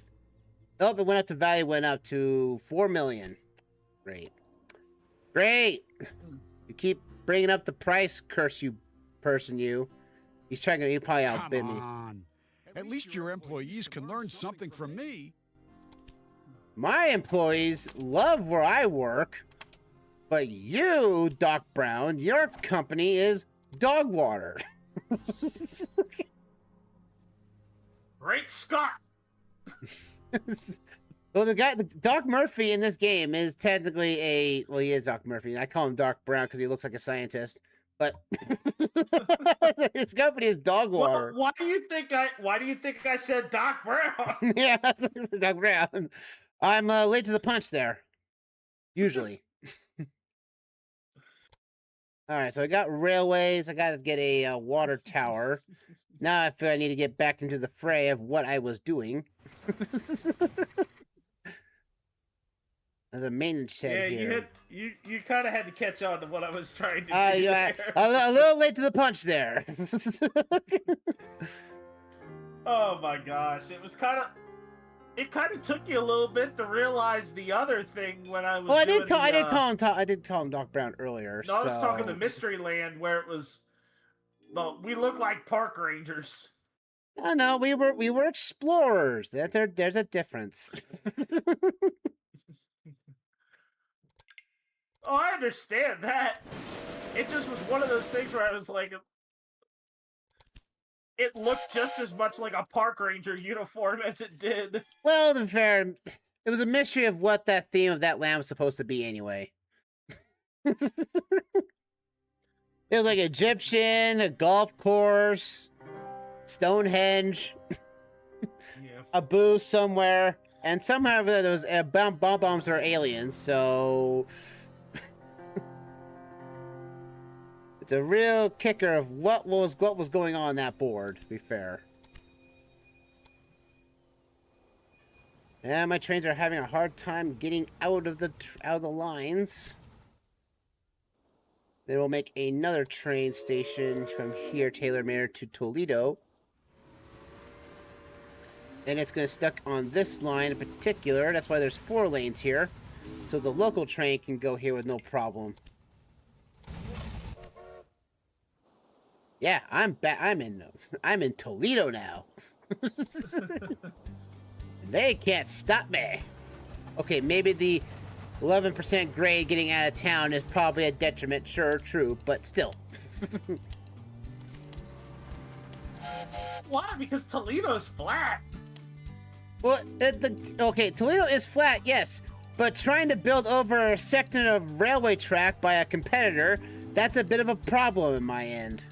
Nope, it went up. The value went up to $4 million. Great. You keep bringing up the price, curse you, person. He's trying to. He probably outbid me. Come on. At least your employees can learn something from me. My employees love where I work, but you, Doc Brown, your company is dog water. Great Scott! Well, Doc Murphy in this game is technically he is Doc Murphy. I call him Doc Brown because he looks like a scientist, but his company is dog water. Well, why do you think I said Doc Brown? Yeah, that's Doc Brown. I'm late to the punch there. Usually. All right, so I got railways. I got to get a water tower. Now I feel I need to get back into the fray of what I was doing. There's a maintenance shed here. You kind of had to catch on to what I was trying to do. Yeah, there. a little late to the punch there. Oh my gosh, it kind of took you a little bit to realize the other thing when I was. Well, I did call him Doc Brown earlier. No, I was talking the Mystery Land where it was. Well, we look like park rangers. No, we were explorers. There's a difference. Oh, I understand that. It just was one of those things where I was like, it looked just as much like a park ranger uniform as it did. Well, to be fair, it was a mystery of what that theme of that land was supposed to be anyway. It was like Egyptian, a golf course, Stonehenge, Yeah. a booth somewhere. And somehow those bomb bombs are aliens, so it's a real kicker of what was going on that board. To be fair, and my trains are having a hard time getting out of the lines. Then we'll make another train station from here, tailor-made to Toledo. And it's going to stuck on this line in particular. That's why there's 4 lanes here. So the local train can go here with no problem. Yeah, I'm in Toledo now. They can't stop me. Okay, maybe the 11% grade getting out of town is probably a detriment. Sure, true, but still. Why? Because Toledo's flat. Well, okay, Toledo is flat, yes, but trying to build over a section of railway track by a competitor, that's a bit of a problem in my end.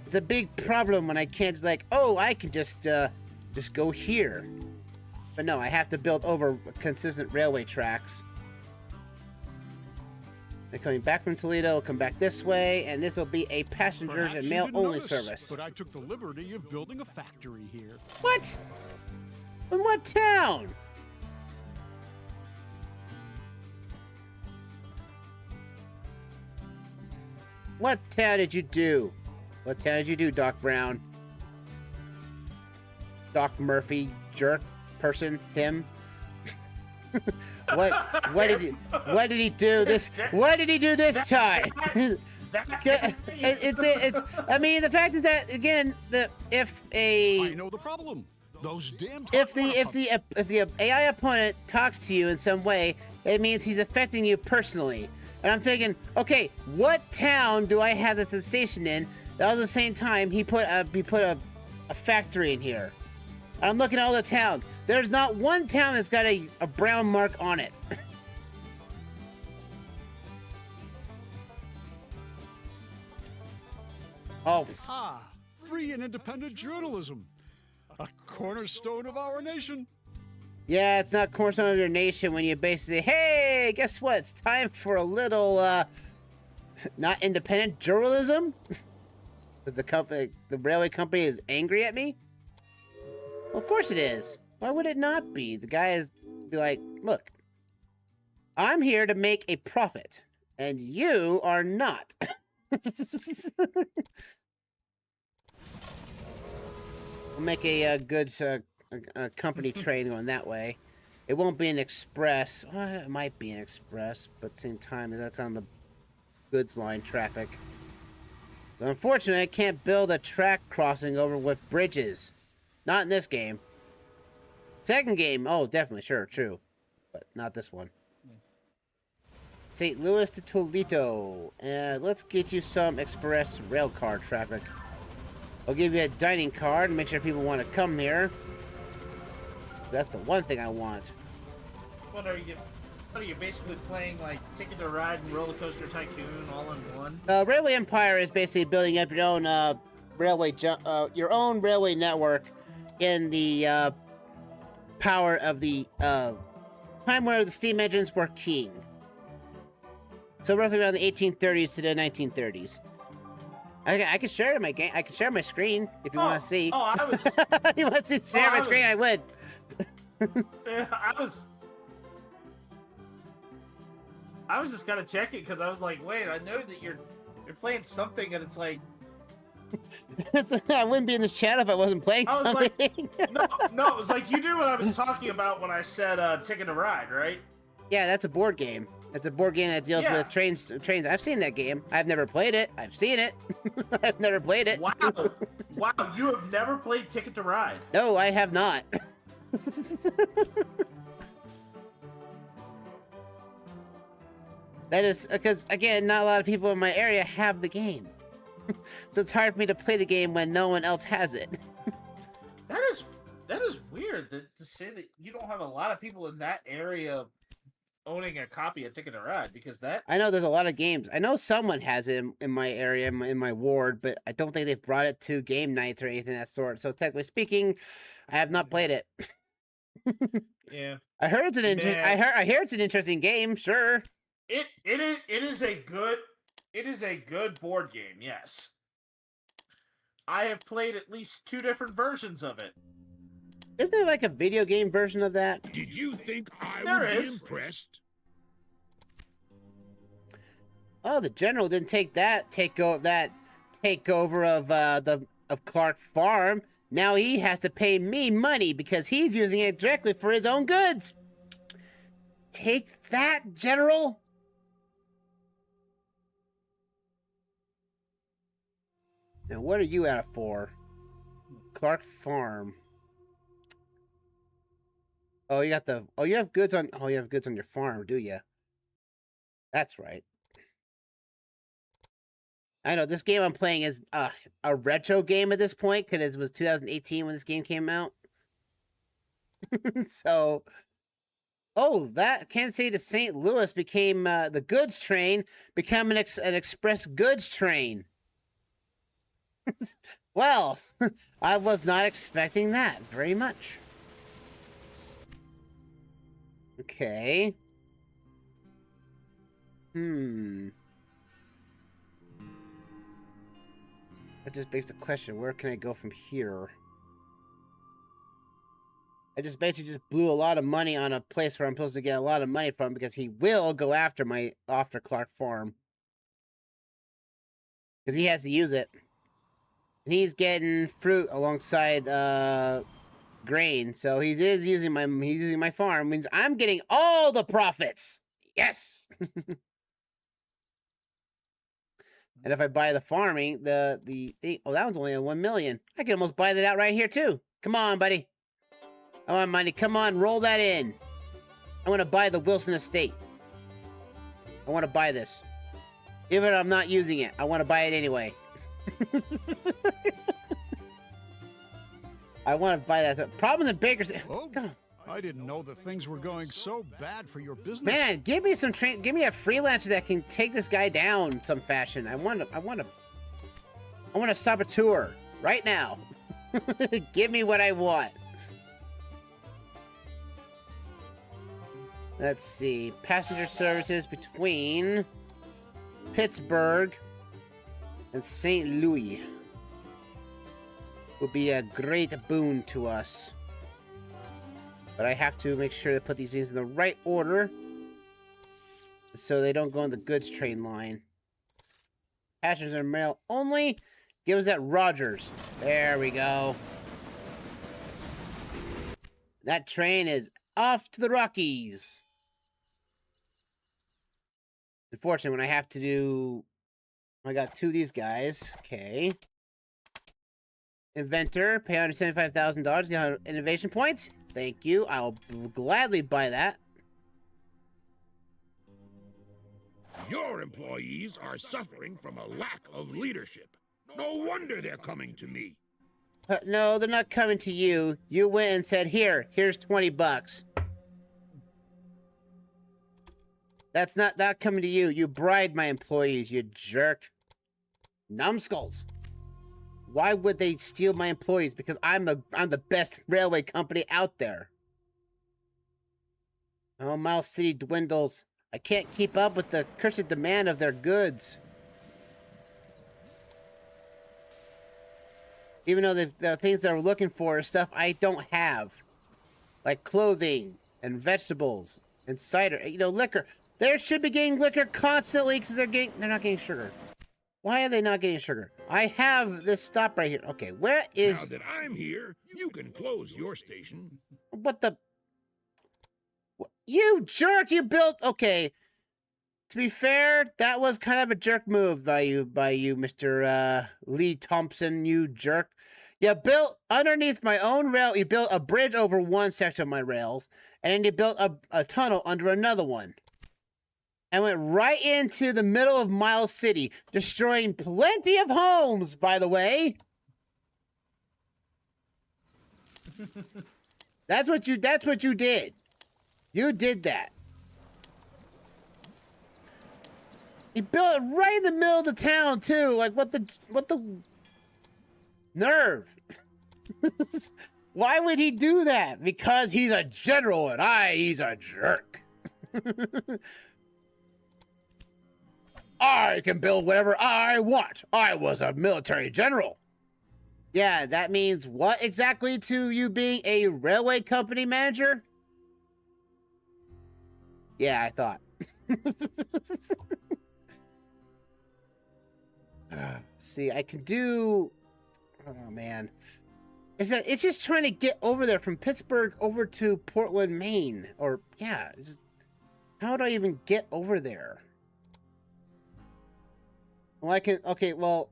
It's a big problem when I can't just like, oh, I can just go here. But no, I have to build over consistent railway tracks. They're coming back from Toledo, will come back this way, and this will be a passengers and mail only service. But I took the liberty of building a factory here. What? In what town? What town did you do? What town did you do, Doc Brown? Doc Murphy, jerk, person, him? What did he do this? What did he do this time? It's. I mean, the fact is that again, I know the problem. Those damn. If the AI opponent talks to you in some way, it means he's affecting you personally. And I'm thinking, okay, what town do I have that's a station in? At the same time, he put a factory in here. I'm looking at all the towns. There's not one town that's got a brown mark on it. Oh. Ah, free and independent journalism. A cornerstone of our nation. Yeah, it's not cornerstone of your nation when you basically say, hey, guess what? It's time for a little, not independent journalism? Because the railway company is angry at me? Well, of course it is. Why would it not be? The guy is be like, look, I'm here to make a profit, and you are not. We'll make a good company train going that way. It won't be an express. Well, it might be an express, but at the same time, that's on the goods line traffic. But unfortunately, I can't build a track crossing over with bridges. Not in this game. Second game, oh, definitely, sure, true. But not this one. St. Louis to Toledo. Let's get you some express rail car traffic. I'll give you a dining card and make sure people want to come here. That's the one thing I want. What are you basically playing like Ticket to Ride and Roller Coaster Tycoon all in one? Railway Empire is basically building up your own railway network in the power of the time where the steam engines were king. So roughly around the 1830s to the 1930s. I can share my game. I can share my screen if you want to see. Oh, I was. If you want to share my screen, I would. I was just kind of checking because I was like, wait, I know that you're playing something, and it's like. I wouldn't be in this chat if I wasn't playing something. Like, no, it was like you knew what I was talking about when I said Ticket to Ride, right? Yeah, that's a board game. It's a board game that deals with trains. I've seen that game. I've never played it. I've seen it. I've never played it. Wow. Wow, you have never played Ticket to Ride? No, I have not. That is because, again, not a lot of people in my area have the game. So it's hard for me to play the game when no one else has it. That is weird to say that you don't have a lot of people in that area owning a copy of Ticket to Ride because that. I know there's a lot of games. I know someone has it in my area, in my ward, but I don't think they've brought it to game nights or anything of that sort. So technically speaking, I have not played it. Yeah. I heard it's an I hear it's an interesting game. Sure. It is a good board game. Yes. I have played at least 2 different versions of it. Isn't there like a video game version of that? Did you think I There would is. be impressed? Oh, the general didn't take that takeover of Clark Farm. Now he has to pay me money because he's using it directly for his own goods. Take that, General. Now, what are you out for? Clark Farm. Oh, you have goods on your farm, do you? That's right. I know this game I'm playing is a retro game at this point because it was 2018 when this game came out. So, that Kansas City to St. Louis became the goods train, become an express goods train. Well, I was not expecting that very much. Okay. That just begs the question, where can I go from here? I just basically just blew a lot of money on a place where I'm supposed to get a lot of money from because he will go after Clark Farm. Because he has to use it. And he's getting fruit alongside grain. So he's using my farm, means I'm getting all the profits. Yes. And if I buy the farming, that one's only at 1 million. I can almost buy that out right here too. Come on, buddy. Come on, money. Come on, roll that in. I want to buy the Wilson Estate. I want to buy this. Even if I'm not using it, I want to buy it anyway. I want to buy that. Problems in Baker's. Oh, I didn't know that things were going so bad for your business. Man, give me some give me a freelancer that can take this guy down in some fashion. I want a saboteur right now. Give me what I want. Let's see. Passenger services between Pittsburgh and St. Louis would be a great boon to us. But I have to make sure to put these things in the right order so they don't go on the goods train line. Passenger mail only. Give us that Rogers. There we go. That train is off to the Rockies. Unfortunately, when I have to do... I got 2 of these guys. Okay. Inventor. Pay $175,000. Get innovation points. Thank you. I'll gladly buy that. Your employees are suffering from a lack of leadership. No wonder they're coming to me. No, they're not coming to you. You went and said, here's 20 bucks. That's not coming to you. You bribed my employees, you jerk. Numbskulls. Why would they steal my employees? Because I'm the best railway company out there. Oh, Miles City dwindles. I can't keep up with the cursed demand of their goods. Even though the things that we're looking for are stuff I don't have. Like clothing and vegetables and cider. You know, liquor. They should be getting liquor constantly because they're not getting sugar. Why are they not getting sugar? I have this stop right here. Okay, where is... Now that I'm here, you can close your station. What the... You jerk! You built... Okay. To be fair, that was kind of a jerk move by you, Mr. Lee Thompson, you jerk. You built underneath my own rail, you built a bridge over one section of my rails, and then you built a tunnel under another one. And went right into the middle of Miles City, destroying plenty of homes, by the way. That's what you did. You did that. He built it right in the middle of the town too. Like what the nerve? Why would he do that? Because he's a general and he's a jerk. I can build whatever I want. I was a military general. Yeah, that means what exactly to you being a railway company manager? Yeah, I thought. See, I can do... Oh, man. It's just trying to get over there from Pittsburgh over to Portland, Maine. Or, yeah, it's just... How do I even get over there? Well, I can... Okay, well...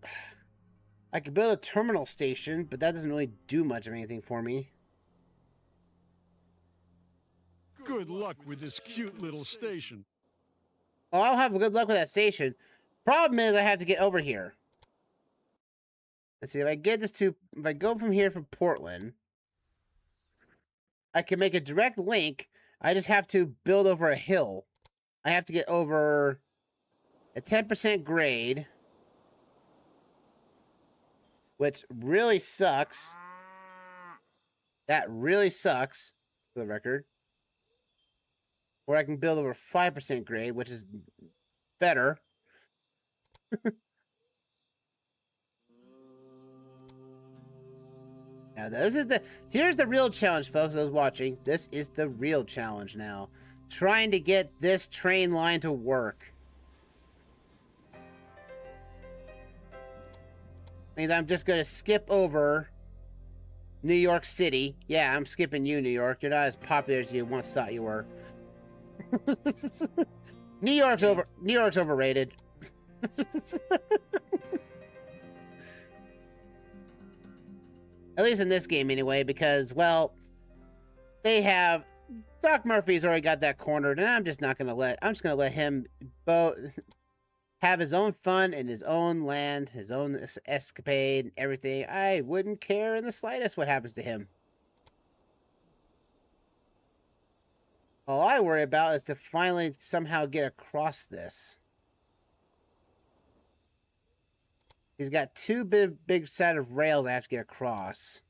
I could build a terminal station, but that doesn't really do much of anything for me. Good luck with this cute little station. Oh, I'll have good luck with that station. Problem is, I have to get over here. Let's see, if I get this to... If I go from here from Portland, I can make a direct link. I just have to build over a hill. I have to get over a 10% grade, which really sucks. That really sucks, for the record. Or I can build over 5% grade, which is better. Now, here's the real challenge, folks, those watching. This is the real challenge now. Trying to get this train line to work. Means I'm just going to skip over New York City. Yeah, I'm skipping you, New York. You're not as popular as you once thought you were. New York's overrated. At least in this game, anyway, because, well, they have... Doc Murphy's already got that cornered, and I'm just going to let him have his own fun in his own land, his own escapade, and everything. I wouldn't care in the slightest what happens to him. All I worry about is to finally somehow get across this. He's got two big set of rails I have to get across.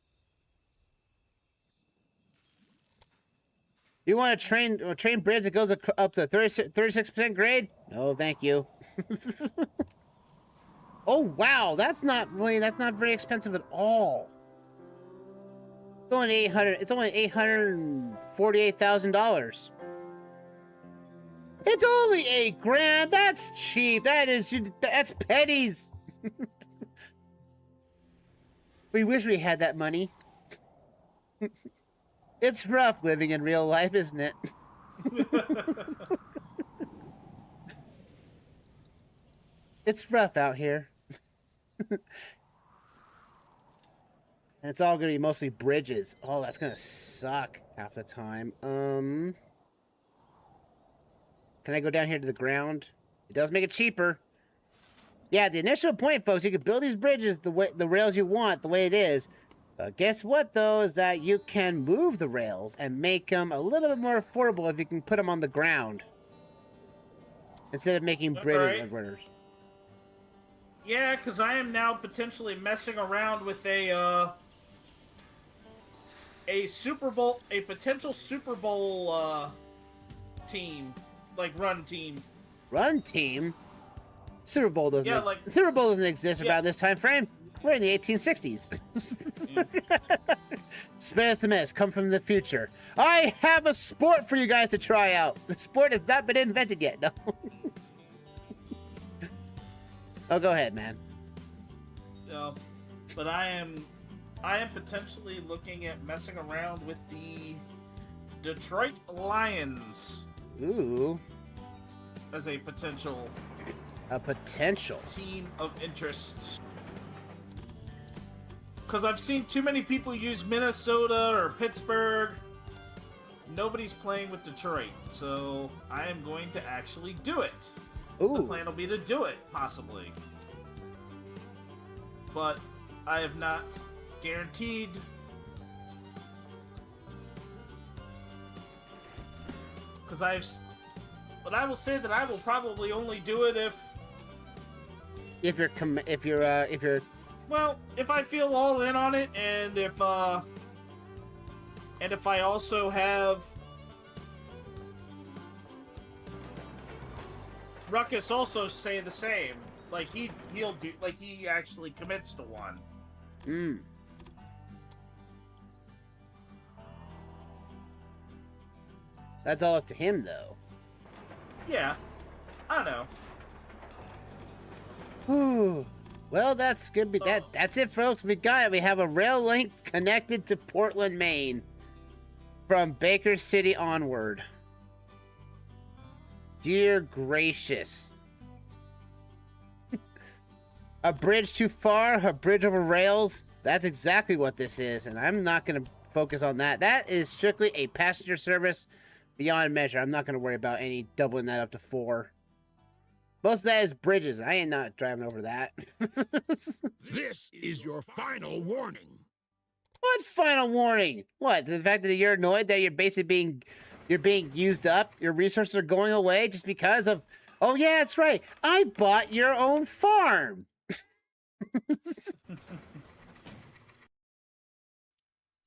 You want a train bridge that goes up to 36% grade? No, thank you. Oh wow, that's not very expensive at all. It's only $848,000. It's only $8 grand. That's cheap. That's pennies. We wish we had that money. It's rough living in real life, isn't it? It's rough out here. And it's all gonna be mostly bridges. Oh, that's gonna suck half the time. Can I go down here to the ground? It does make it cheaper. Yeah, the initial point, folks, you can build these bridges the rails you want, the way it is. But guess what, though, is that you can move the rails and make them a little bit more affordable if you can put them on the ground. Instead of making bridges and runners. Yeah, because I am now potentially messing around with a potential Super Bowl team, like run team. Run team? Super Bowl doesn't exist around this time frame. We're in the 1860s. Spenace the Menace, come from the future. I have a sport for you guys to try out. The sport has not been invented yet. No. Oh, go ahead, man. But I am potentially looking at messing around with the Detroit Lions. Ooh. As a potential team of interest. Because I've seen too many people use Minnesota or Pittsburgh. Nobody's playing with Detroit, so I am going to actually do it. Ooh. The plan will be to do it, possibly. But I have not guaranteed. But I will say that I will probably only do it if if you're Well, if I feel all in on it, and if I also have Ruckus also say the same, like he'll do, like he actually commits to one. Hmm. That's all up to him, though. Yeah, I don't know. Whew. Well, that's good. That's it, folks. We got it. We have a rail link connected to Portland, Maine, from Baker City onward. Dear gracious. A bridge too far? A bridge over rails? That's exactly what this is, and I'm not going to focus on that. That is strictly a passenger service beyond measure. I'm not going to worry about any doubling that up to 4. Most of that is bridges. I ain't not driving over that. This is your final warning. What final warning? What? The fact that you're annoyed that you're basically being used up? Your resources are going away just because of... Oh, yeah, that's right. I bought your own farm.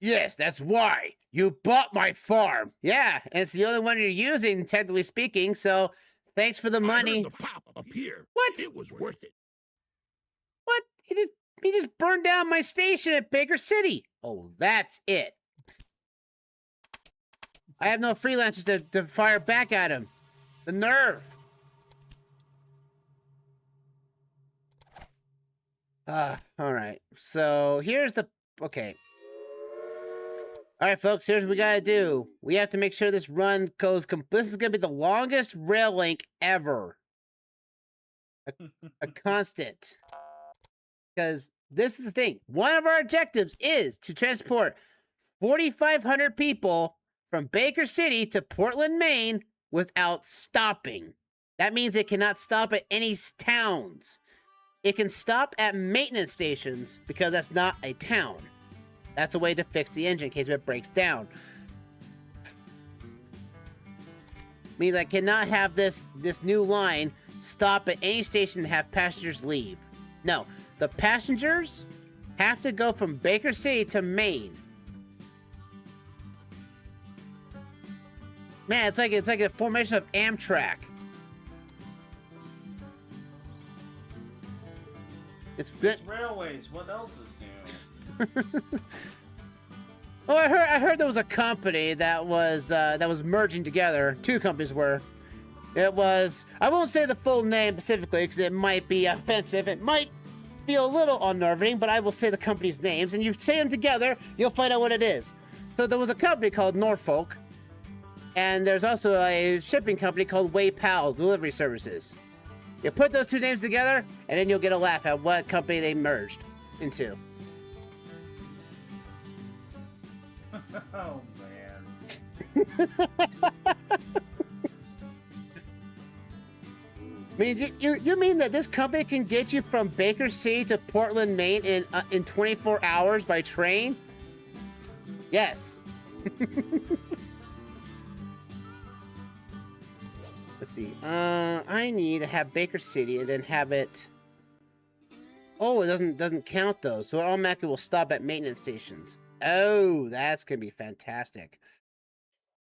Yes, that's why. You bought my farm. Yeah, and it's the only one you're using, technically speaking, so thanks for the money. I heard the pop up here. What? It was worth it. What? He just burned down my station at Baker City. Oh, that's it. I have no freelancers to fire back at him. The nerve. All right. So here's the... Okay. All right, folks, here's what we gotta do. We have to make sure this run goes... This is gonna be the longest rail link ever. A constant. Because this is the thing. One of our objectives is to transport 4,500 people from Baker City to Portland, Maine without stopping. That means it cannot stop at any towns. It can stop at maintenance stations because that's not a town. That's a way to fix the engine in case it breaks down. Means I cannot have this new line stop at any station and have passengers leave. No, the passengers have to go from Baker City to Maine. Man, it's like a formation of Amtrak. It's good. Railways. What else is new? Oh, I heard there was a company that was merging together. 2 companies were. It was... I won't say the full name specifically because it might be offensive. It might feel a little unnerving, but I will say the company's names. And you say them together, you'll find out what it is. So there was a company called Norfolk. And there's also a shipping company called WayPal Delivery Services. You put those 2 names together, and then you'll get a laugh at what company they merged into. Oh, man. Means you mean that this company can get you from Baker City to Portland, Maine in 24 hours by train? Yes. Let's see. I need to have Baker City and then have it... Oh, it doesn't count though, so it automatically will stop at maintenance stations. Oh, that's gonna be fantastic.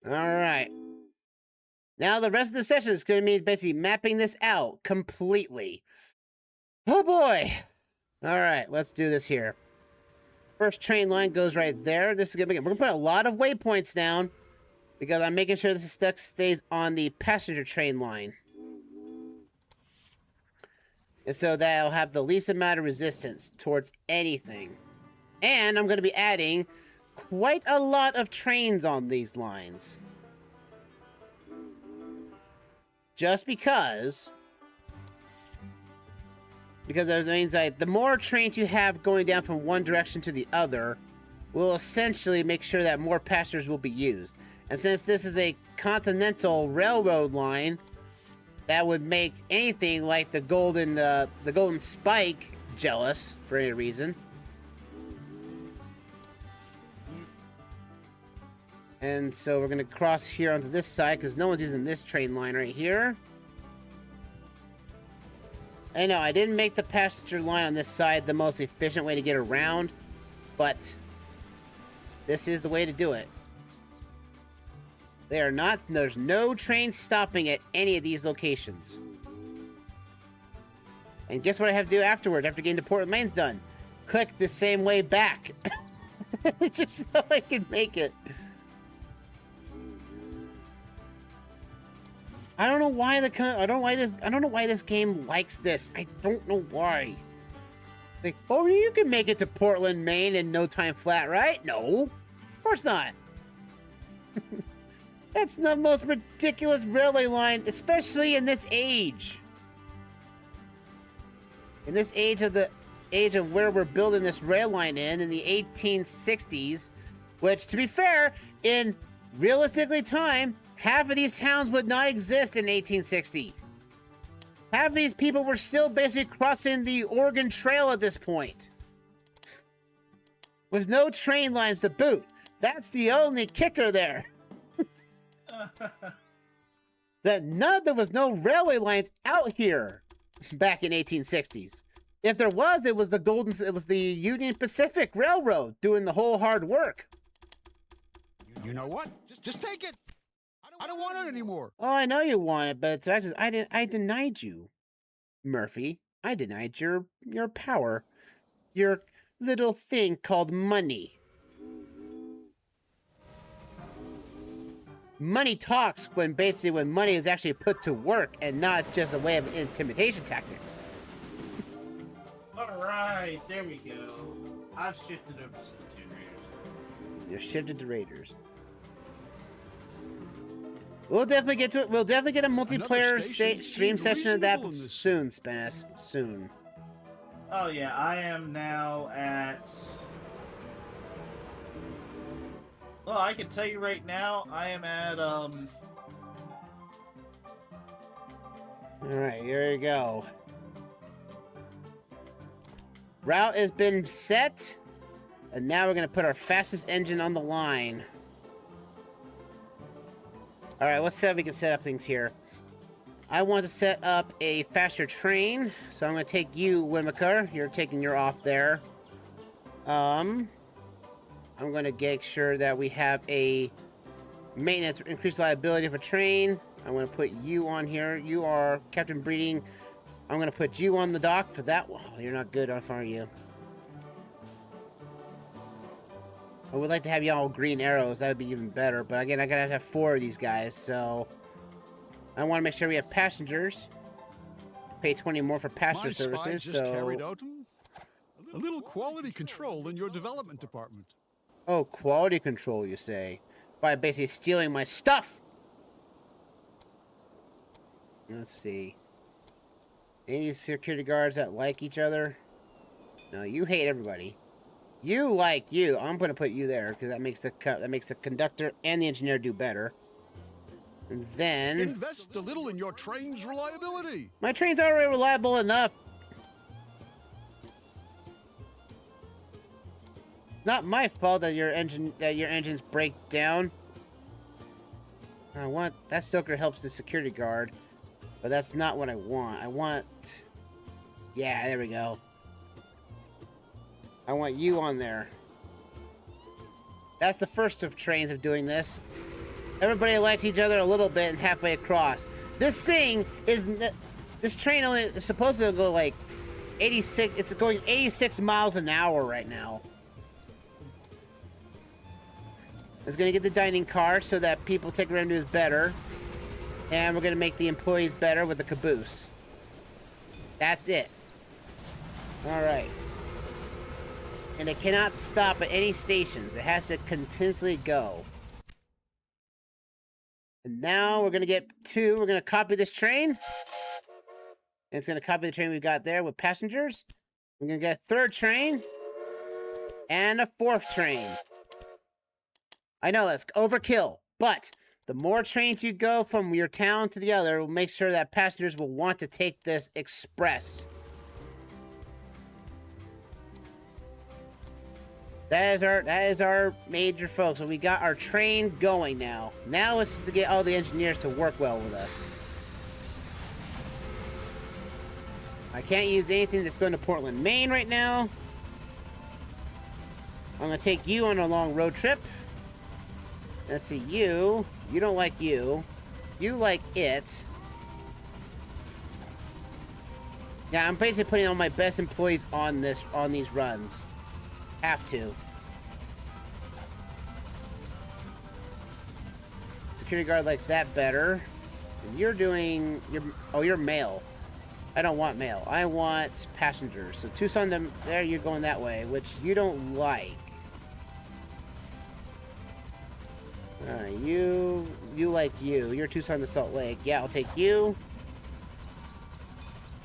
All right. Now the rest of the session is gonna be basically mapping this out completely. Oh boy. All right, let's do this here. First train line goes right there. This is gonna be... We're gonna put a lot of waypoints down because I'm making sure this stuff stays on the passenger train line. And so that'll have the least amount of resistance towards anything. And I'm going to be adding quite a lot of trains on these lines. Just because that means that the more trains you have going down from one direction to the other will essentially make sure that more passengers will be used. And since this is a continental railroad line, that would make anything like the golden spike jealous for any reason. And so we're gonna cross here onto this side because no one's using this train line right here. I know, I didn't make the passenger line on this side the most efficient way to get around, but this is the way to do it. They are not, there's no train stopping at any of these locations. And guess what I have to do afterward, after getting to Portland, Maine's done? Click the same way back. Just so I can make it. I don't know why I don't know why this game likes this. I don't know why. Like, oh, you can make it to Portland, Maine in no time flat, right? No, of course not. That's the most ridiculous railway line, especially in this age. In this age of where we're building this rail line in the 1860s, which, to be fair, in realistically time, half of these towns would not exist in 1860. Half of these people were still basically crossing the Oregon Trail at this point. With no train lines to boot. That's the only kicker there. There was no railway lines out here back in 1860s. If there was, it was the Union Pacific Railroad doing the whole hard work. You know what? Just take it. I don't want it anymore. Oh, I know you want it, but it's I denied you, Murphy. I denied your power, your little thing called money. Money talks when money is actually put to work and not just a way of intimidation tactics. All right, there we go. I've shifted over to the two Raiders. You're shifted to Raiders. We'll definitely get to it. We'll definitely get a multiplayer stream session of that soon, Spenace. Soon. Oh yeah, I am now at... Well, I can tell you right now, I am at, Alright, here we go. Route has been set, and now we're going to put our fastest engine on the line. Alright, let's see how we can set up things here. I want to set up a faster train, so I'm going to take you, Wimiker. You're taking your off there. I'm going to make sure that we have a maintenance, increased reliability for train. I'm going to put you on here. You are Captain Breeding. I'm going to put you on the dock for that. Oh, you're not good enough, are you? I would like to have y'all green arrows. That would be even better. But again, I gotta have 4 of these guys, so I want to make sure we have passengers. Pay 20 more for passenger services. Just carried out a little quality control in your development department. Oh, quality control, you say? By basically stealing my stuff. Let's see. Any security guards that like each other? No, you hate everybody. You like you. I'm gonna put you there because that makes the conductor and the engineer do better. And then invest a little in your train's reliability. My train's already reliable enough. Not my fault that your engines break down. I want that stoker helps the security guard, but that's not what I want. I want, yeah, there we go. I want you on there. That's the first of trains of doing this. Everybody likes each other a little bit and halfway across. This thing is, this train only is supposed to go like 86. It's going 86 miles an hour right now. It's going to get the dining car so that people take revenues better. And we're going to make the employees better with the caboose. That's it. Alright. And it cannot stop at any stations. It has to continuously go. And now we're going to get we're going to copy this train. And it's going to copy the train we've got there with passengers. We're going to get a 3rd train. And a 4th train. I know that's overkill, but the more trains you go from your town to the other will make sure that passengers will want to take this express. That is our major focus. So we got our train going now. Now it's just to get all the engineers to work well with us. I can't use anything that's going to Portland, Maine right now. I'm going to take you on a long road trip. Let's see, you. You don't like you. You like it. Yeah, I'm basically putting all my best employees on these runs. Have to. Security guard likes that better. And you're male. I don't want male. I want passengers. So Tucson, there you're going that way, which you don't like. You like you. You're Tucson to Salt Lake. Yeah, I'll take you.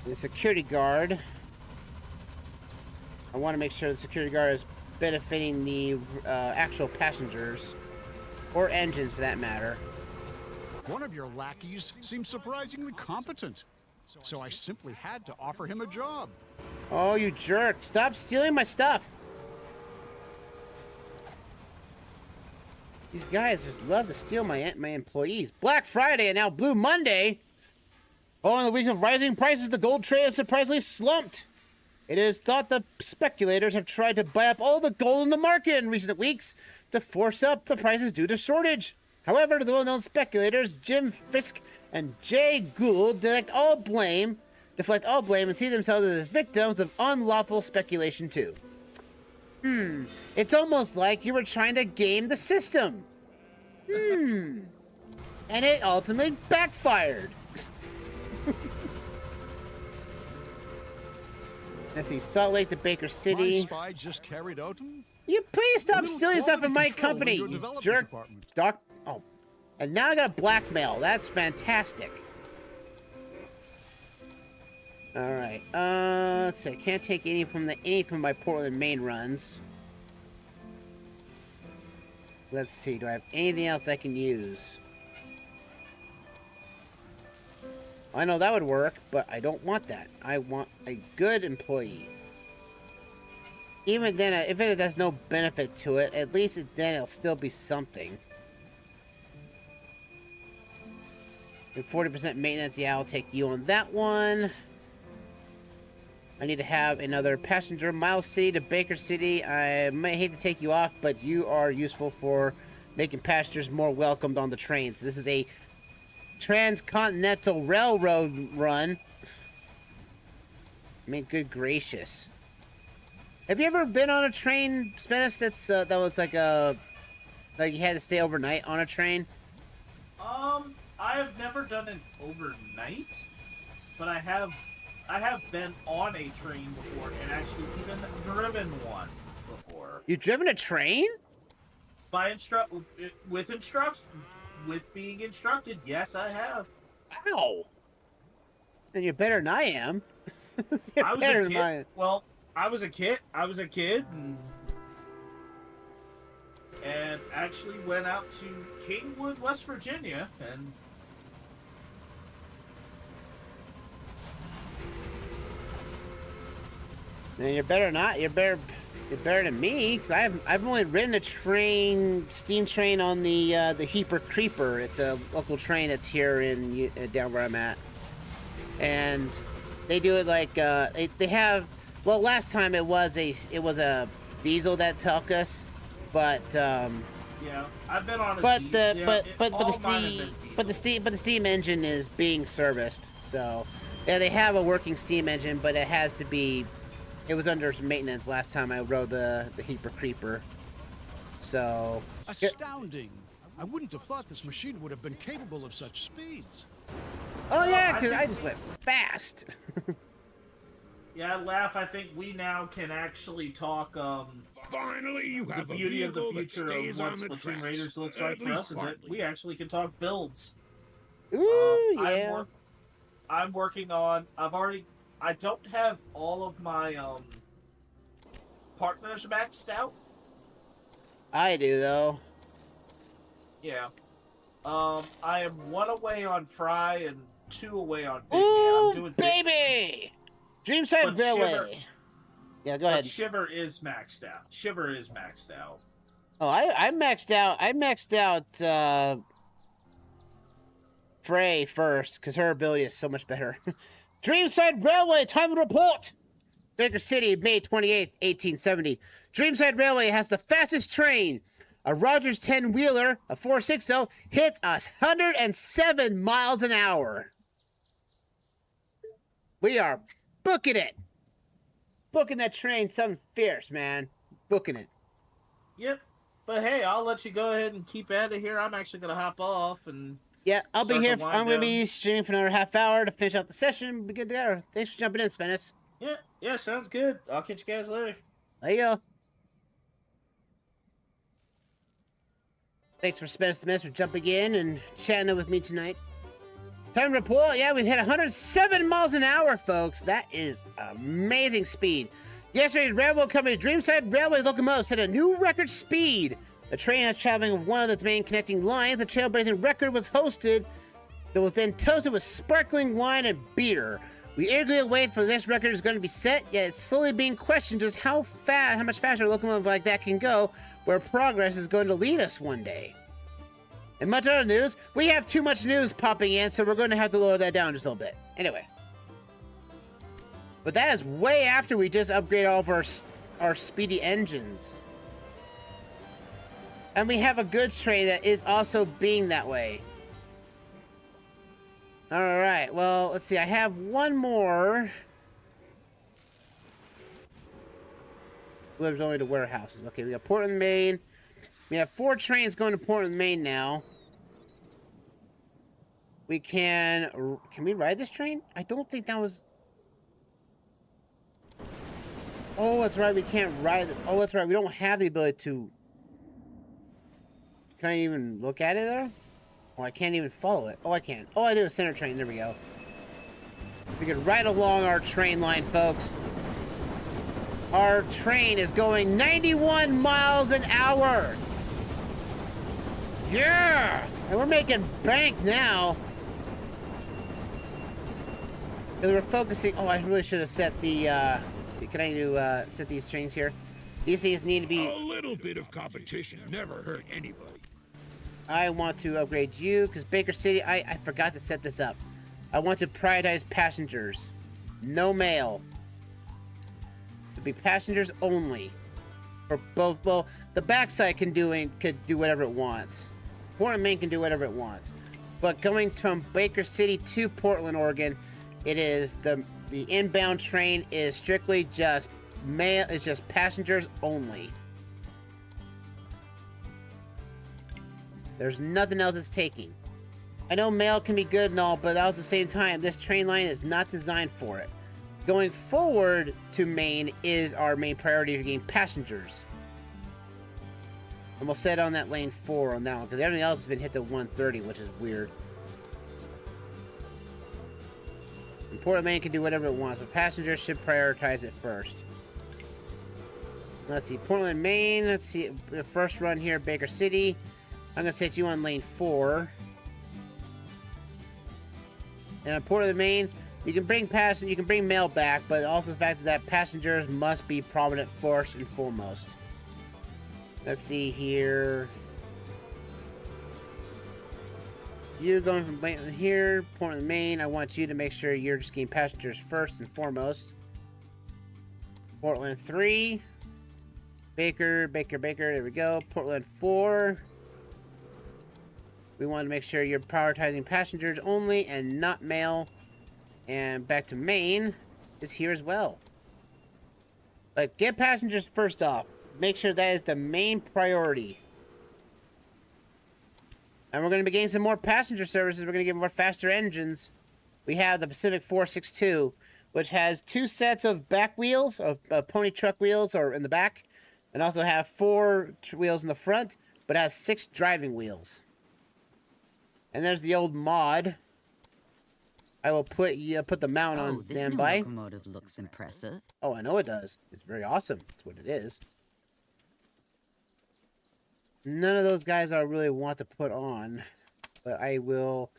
The security guard. I want to make sure the security guard is benefiting the actual passengers. Or engines, for that matter. One of your lackeys seems surprisingly competent, so I simply had to offer him a job. Oh, you jerk. Stop stealing my stuff. These guys just love to steal my employees. Black Friday and now Blue Monday. Following the week of rising prices, the gold trade has surprisingly slumped. It is thought that speculators have tried to buy up all the gold in the market in recent weeks to force up the prices due to shortage. However, the well-known speculators Jim Fisk and Jay Gould deflect all blame and see themselves as victims of unlawful speculation too. It's almost like you were trying to game the system. And it ultimately backfired. Let's see, Salt Lake to Baker City. My spy just carried out You please stop little stealing stuff from my quality control company, in your you development jerk. department. Doc. Oh. And now I got a blackmail. That's fantastic. Alright. Let's see. I can't take any from my Portland, Maine runs. Let's see. Do I have anything else I can use? I know that would work, but I don't want that. I want a good employee. Even then, if it has no benefit to it, at least then it'll still be something. And 40% maintenance, yeah, I'll take you on that one. I need to have another passenger. Miles City to Baker City. I might hate to take you off, but you are useful for making passengers more welcomed on the trains. This is a Transcontinental Railroad run. I mean, good gracious. Have you ever been on a train, Spenace, that was like you had to stay overnight on a train? I have never done an overnight, but I have been on a train before and actually even driven one before. You've driven a train? With being instructed, yes, I have. Wow. Then you're better than I am. You're I was better a than kid. I am. Well, I was a kid, and actually went out to Kingwood, West Virginia, and Then you're better not. You're better than me, because I've only ridden a steam train on the Heeper Creeper. It's a local train that's here in down where I'm at, and they do it like they have. Well, last time it was a diesel that took us, but yeah, I've been on a but diesel. the steam engine is being serviced. So yeah, they have a working steam engine, but it has to be. It was under maintenance last time I rode the Heeper Creeper. So astounding. I wouldn't have thought this machine would have been capable of such speeds. Oh yeah, because I just went fast. Yeah, I laugh. I think we now can actually talk. Finally, you have The a beauty of the vehicle that future stays of on what the Splatoon tracks. Raiders looks At like for least us is that partly. we actually can talk builds. Ooh, yeah. I'm working on. I don't have all of my partners maxed out. I do though. Yeah. I am 1 away on Fry and 2 away on Big Man. Ooh, I'm doing baby! Dreamside But Railway. Shiver- Yeah, go But ahead. Shiver is maxed out. Oh, I maxed out. I maxed out Frey first because her ability is so much better. Dreamside Railway, time of report. Baker City, May 28th, 1870. Dreamside Railway has the fastest train. A Rogers 10-wheeler, a 460, hits 107 miles an hour. We are booking it. Booking that train, something fierce, man. Booking it. Yep. But hey, I'll let you go ahead and keep at it here. I'm actually gonna hop off and Yeah, I'll be start here. to wind I'm gonna be down. streaming for another half hour to finish out the session. Be good to go. Thanks for jumping in, Spenace. Yeah, sounds good. I'll catch you guys later. There you go. Thanks for Spenace for jumping in and chatting with me tonight. Time to report. Yeah, we've hit 107 miles an hour, folks. That is amazing speed. Yesterday's railroad company, Dreamside Railway's locomotive, set a new record speed. The train has traveling with one of its main connecting lines. The trailblazing record was hosted. That was then toasted with sparkling wine and beer. We eagerly wait for this record is going to be set, yet it's slowly being questioned just how much faster a locomotive like that can go, where progress is going to lead us one day. And much other news, we have too much news popping in, so we're going to have to lower that down just a little bit. Anyway. But that is way after we just upgrade all of our speedy engines. And we have a goods train that is also being that way. Alright, well, let's see. I have one more. Lives only to warehouses. Okay, we got Portland, Maine. We have 4 trains going to Portland, Maine now. We can we ride this train? I don't think that was... Oh, that's right, we can't ride it. Oh, that's right, we don't have the ability to... Can I even look at it there? Oh, I can't even follow it. Oh, I can. Oh, I do a center train. There we go. We can ride along our train line, folks. Our train is going 91 miles an hour. Yeah! And we're making bank now. Because we're focusing... Oh, I really should have set the... see, can I do, set these trains here? These things need to be... A little bit of competition never hurt anybody. I want to upgrade you, because Baker City... I forgot to set this up. I want to prioritize passengers. No mail. It'll be passengers only. For both... Well, the backside could do whatever it wants. Portland, Maine can do whatever it wants. But going from Baker City to Portland, Oregon, it is the inbound train is strictly just mail. It's just passengers only. There's nothing else it's taking. I know mail can be good and all, but at the same time, this train line is not designed for it. Going forward to Maine is our main priority to gain passengers. And we'll set on that lane 4 on that one, because everything else has been hit to 130, which is weird. And Portland, Maine can do whatever it wants, but passengers should prioritize it first. Let's see, Portland, Maine. Let's see, the first run here, Baker City. I'm going to set you on lane 4. And on Portland, Maine, you can bring mail back, but also the fact that passengers must be prominent first and foremost. Let's see here. You're going from here, Portland, Maine. I want you to make sure you're just getting passengers first and foremost. Portland 3. Baker. There we go. Portland 4. We want to make sure you're prioritizing passengers only and not mail. And back to Maine is here as well. But get passengers first off. Make sure that is the main priority. And we're going to be getting some more passenger services. We're going to get more faster engines. We have the Pacific 462, which has 2 sets of back wheels, of pony truck wheels, or in the back, and also have 4 wheels in the front, but has 6 driving wheels. And there's the old mod. I will put the mount on standby. This new locomotive looks impressive. Oh, I know it does. It's very awesome. That's what it is. None of those guys I really want to put on, but I will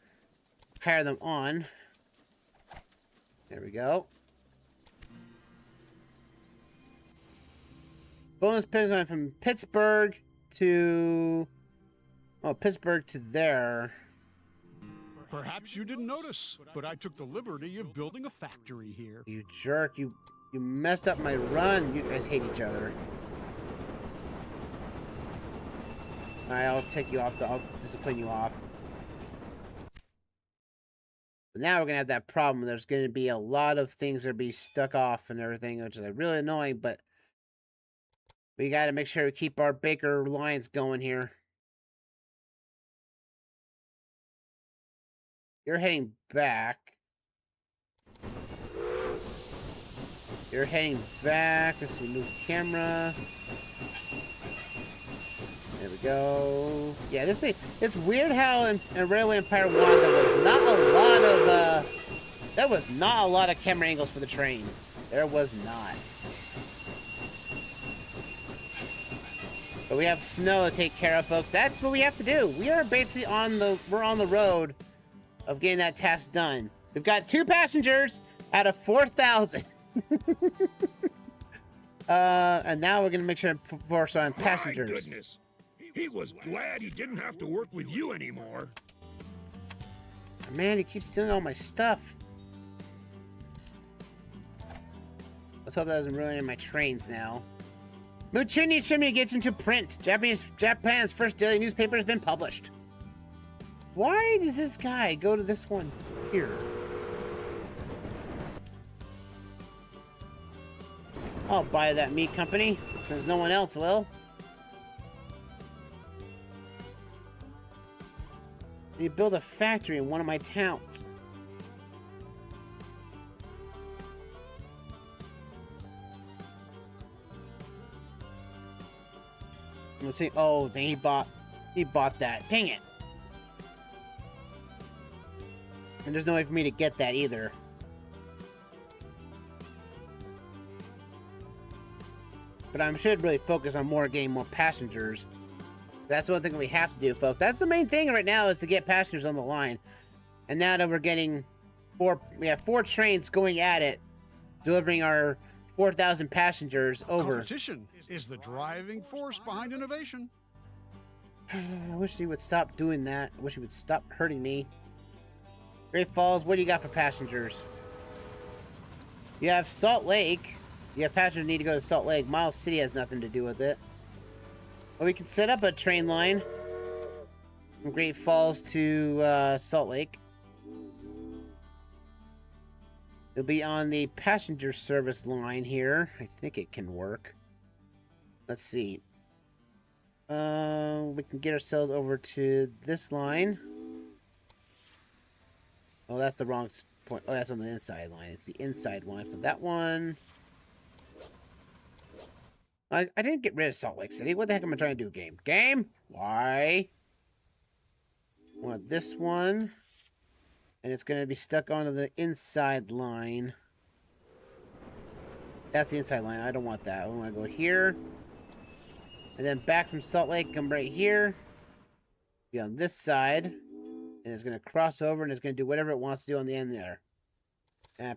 hire them on. There we go. Bonus pins on from Pittsburgh to... Oh, Pittsburgh to there. Perhaps you didn't notice, but I took the liberty of building a factory here. You jerk. You messed up my run. You guys hate each other. Alright, I'll take you off. I'll discipline you off. But now we're going to have that problem. There's going to be a lot of things that be stuck off and everything, which is really annoying, but we got to make sure we keep our Baker lines going here. You're heading back. You're heading back. Let's see, move camera. There we go. Yeah, this thing, it's weird how in Railway Empire 1 there was not a lot of camera angles for the train. There was not. But we have snow to take care of, folks. That's what we have to do. We are basically we're on the road of getting that task done. We've got 2 passengers out of 4,000. And now we're gonna make sure to force on passengers. My goodness. He was glad he didn't have to work with you anymore. Man, he keeps stealing all my stuff. Let's hope that doesn't ruin any of my trains now. Muchini Shimmy gets into print. Japan's first daily newspaper has been published. Why does this guy go to this one here? I'll buy that meat company, since no one else will. They build a factory in one of my towns. Let's see. Oh, dang, he bought that. Dang it. And there's no way for me to get that either. But I should really focus on getting more passengers. That's one thing we have to do, folks. That's the main thing right now, is to get passengers on the line. And now that we're getting we have 4 trains going at it, delivering our 4,000 passengers over. Competition is the driving force behind innovation. I wish he would stop doing that. I wish he would stop hurting me. Great Falls, what do you got for passengers? You have Salt Lake. You have passengers need to go to Salt Lake. Miles City has nothing to do with it. Well, we can set up a train line from Great Falls to Salt Lake. It'll be on the passenger service line here. I think it can work. Let's see. We can get ourselves over to this line. Oh, that's the wrong point. Oh, that's on the inside line. It's the inside line for that one. I didn't get rid of Salt Lake City. What the heck am I trying to do, game? Game? Why? I want this one. And it's going to be stuck onto the inside line. That's the inside line. I don't want that. I want to go here. And then back from Salt Lake, come right here. Be on this side. And it's going to cross over and it's going to do whatever it wants to do on the end there.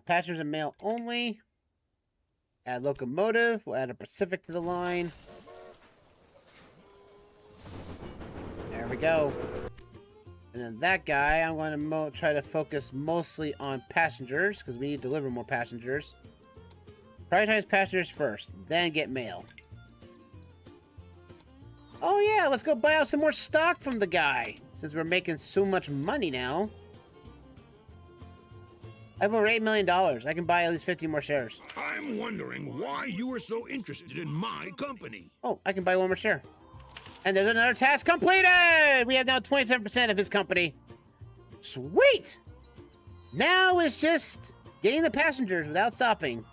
Passengers and mail only. Add locomotive. We'll add a Pacific to the line. There we go. And then that guy, I'm going to try to focus mostly on passengers, because we need to deliver more passengers. Prioritize passengers first, then get mail. Oh yeah, let's go buy out some more stock from the guy, since we're making so much money now. I have over $8 million. I can buy at least 50 more shares. I'm wondering why you were so interested in my company. Oh, I can buy 1 more share. And there's another task completed! We have now 27% of his company. Sweet! Now it's just getting the passengers without stopping.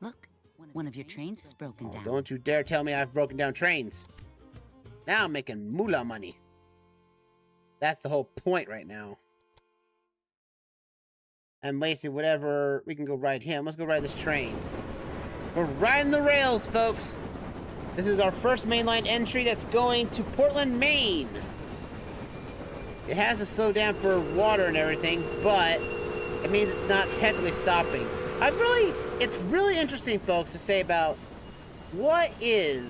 Look, one of your trains is broken down. Don't you dare tell me I've broken down trains. Now I'm making moolah money. That's the whole point right now. And basically, whatever, we can go ride him. Let's go ride this train. We're riding the rails, folks. This is our first mainline entry that's going to Portland, Maine. It has to slow down for water and everything, but it means it's not technically stopping. It's really interesting, folks, to say about what really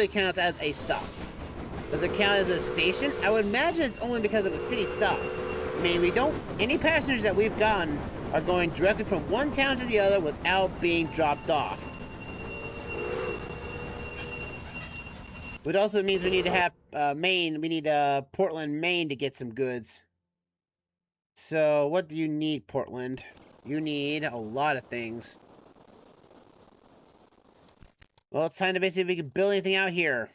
counts as a stop. Does it count as a station? I would imagine it's only because of a city stop. I mean, we don't... Any passengers that we've gotten are going directly from one town to the other without being dropped off. Which also means we need to have Maine. We need Portland, Maine to get some goods. So, what do you need, Portland? You need a lot of things. Well, it's time to basically see if we can build anything out here.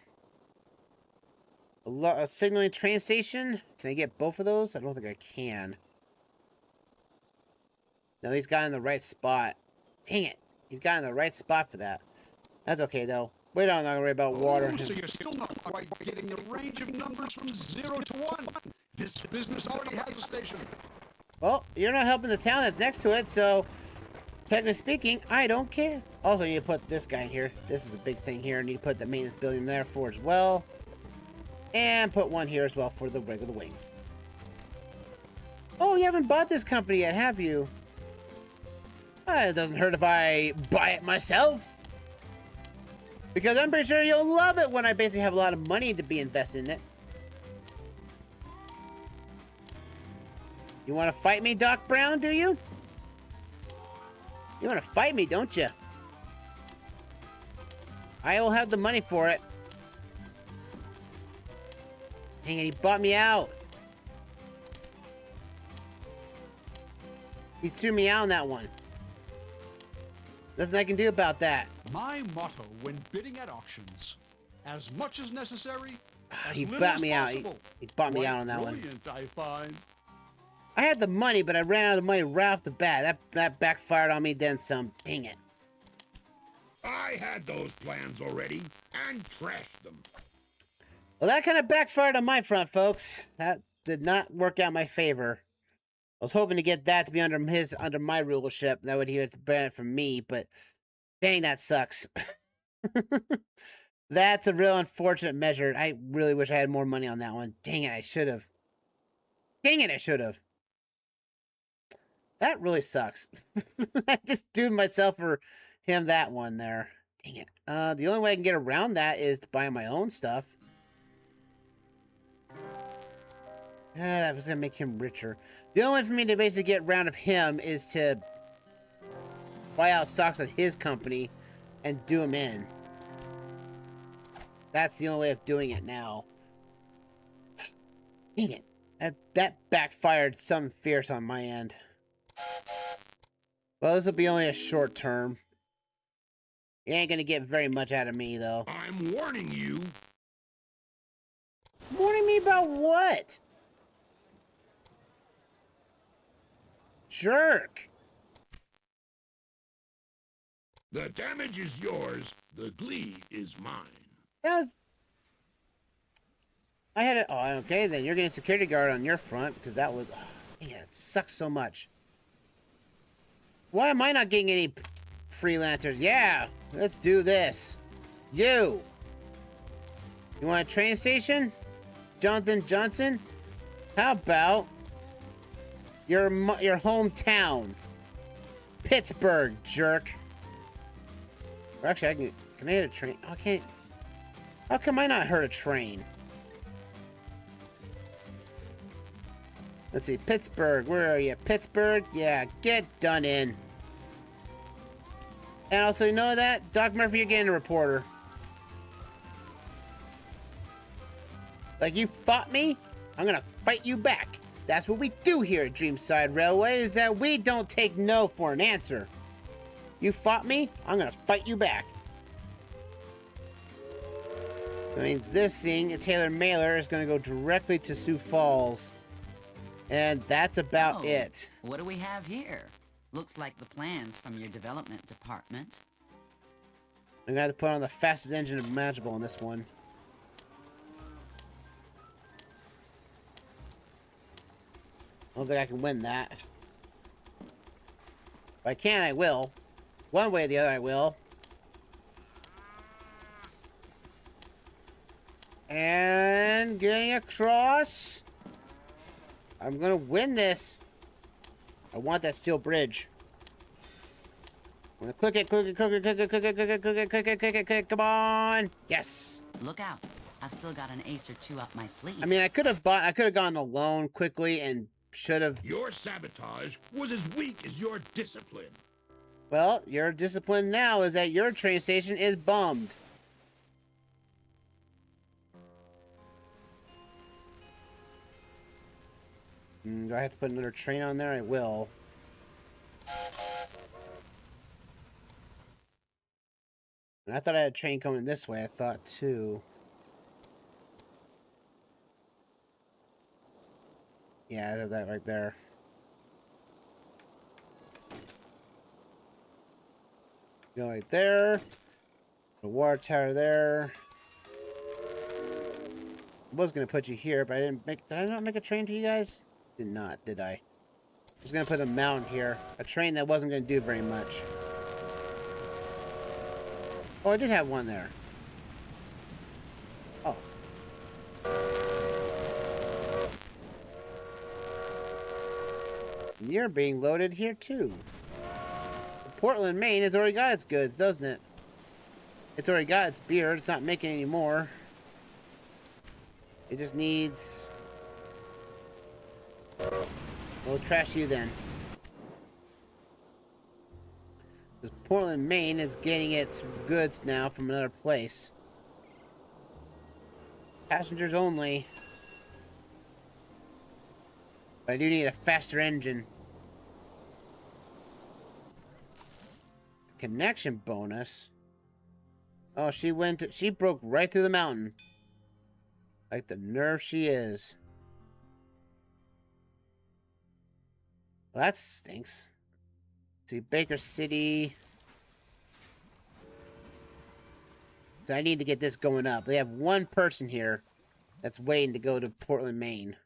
A signaling train station? Can I get both of those? I don't think I can. No, he's got in the right spot. Dang it. He's got in the right spot for that. That's okay, though. We don't have to worry about water. Oh, so you're still not quite getting the range of numbers from 0 to 1. This business already has a station. Well, you're not helping the town that's next to it, so... Technically speaking, I don't care. Also, you need to put this guy in here. This is the big thing here. I need to put the maintenance building there for as well. And put one here as well for the regular wing. Oh, you haven't bought this company yet, have you? It doesn't hurt if I buy it myself. Because I'm pretty sure you'll love it when I basically have a lot of money to be invested in it. You want to fight me, Doc Brown, do you? You want to fight me, don't you? I will have the money for it. Dang it, he bought me out. He threw me out on that one. Nothing I can do about that. My motto when bidding at auctions, as much as necessary, as He little bought as me out. possible. He bought me Quite out on that one. brilliant, I find. I had the money, but I ran out of money right off the bat. That backfired on me then some. Dang it. I had those plans already and trashed them. Well, that kind of backfired on my front, folks. That did not work out in my favor. I was hoping to get that to be under my rulership. That would he have to benefit from me, but dang, that sucks. That's a real unfortunate measure. I really wish I had more money on that one. Dang it, I should have. Dang it, I should have. That really sucks. I just doomed myself for him that one there. Dang it. The only way I can get around that is to buy my own stuff. That was going to make him richer. The only way for me to basically get around of him is to buy out stocks of his company and do him in. That's the only way of doing it now. Dang it. That backfired some fierce on my end. Well, this will be only a short term. You ain't gonna get very much out of me, though. I'm warning you. Warning me about what? Jerk. The damage is yours. The glee is mine. I had it. Oh, okay, then you're getting security guard on your front because that was. Oh, man, it sucks so much. Why am I not getting any freelancers? Yeah, let's do this. You want a train station? Jonathan Johnson? How about your hometown? Pittsburgh, jerk. Or actually, can I hit a train? Oh, I can't. How come I not hurt a train? Let's see, Pittsburgh. Where are you? Pittsburgh? Yeah, get done in. And also, you know that? Doc Murphy, you're getting a reporter. Like you fought me, I'm gonna fight you back. That's what we do here at Dreamside Railway, is that we don't take no for an answer. You fought me, I'm gonna fight you back. That means this thing, a Taylor mailer, is gonna go directly to Sioux Falls. And that's about it. What do we have here? Looks like the plans from your development department. I'm gonna have to put on the fastest engine imaginable on this one. I don't think I can win that. If I can, I will. One way or the other, I will. And getting across. I'm gonna win this. I want that steel bridge. I'm gonna click it, click it, click it, click it, click it, click it, click it, click it, click it, click it. Come on. Yes. Look out. I've still got an ace or two up my sleeve. I mean, I could have gone alone quickly and should have. Your sabotage was as weak as your discipline. Well, your discipline now is that your train station is bummed. Do I have to put another train on there? I will. And I thought I had a train coming this way. I thought too. Yeah, I have that right there. Go right there. The water tower there. I was gonna put you here, but I didn't make. Did I not make a train for you guys? Did not, did I? I was gonna put a mountain here. A train that wasn't gonna do very much. Oh, I did have one there. Oh. And you're being loaded here too. Portland, Maine has already got its goods, doesn't it? It's already got its beer. It's not making any more. It just needs... We'll trash you then. Because Portland, Maine is getting its goods now from another place. Passengers only. But I do need a faster engine. Connection bonus. Oh, she broke right through the mountain. Like the nerve she is. Well, that stinks. Let's see, Baker City. So I need to get this going up. They have one person here that's waiting to go to Portland, Maine.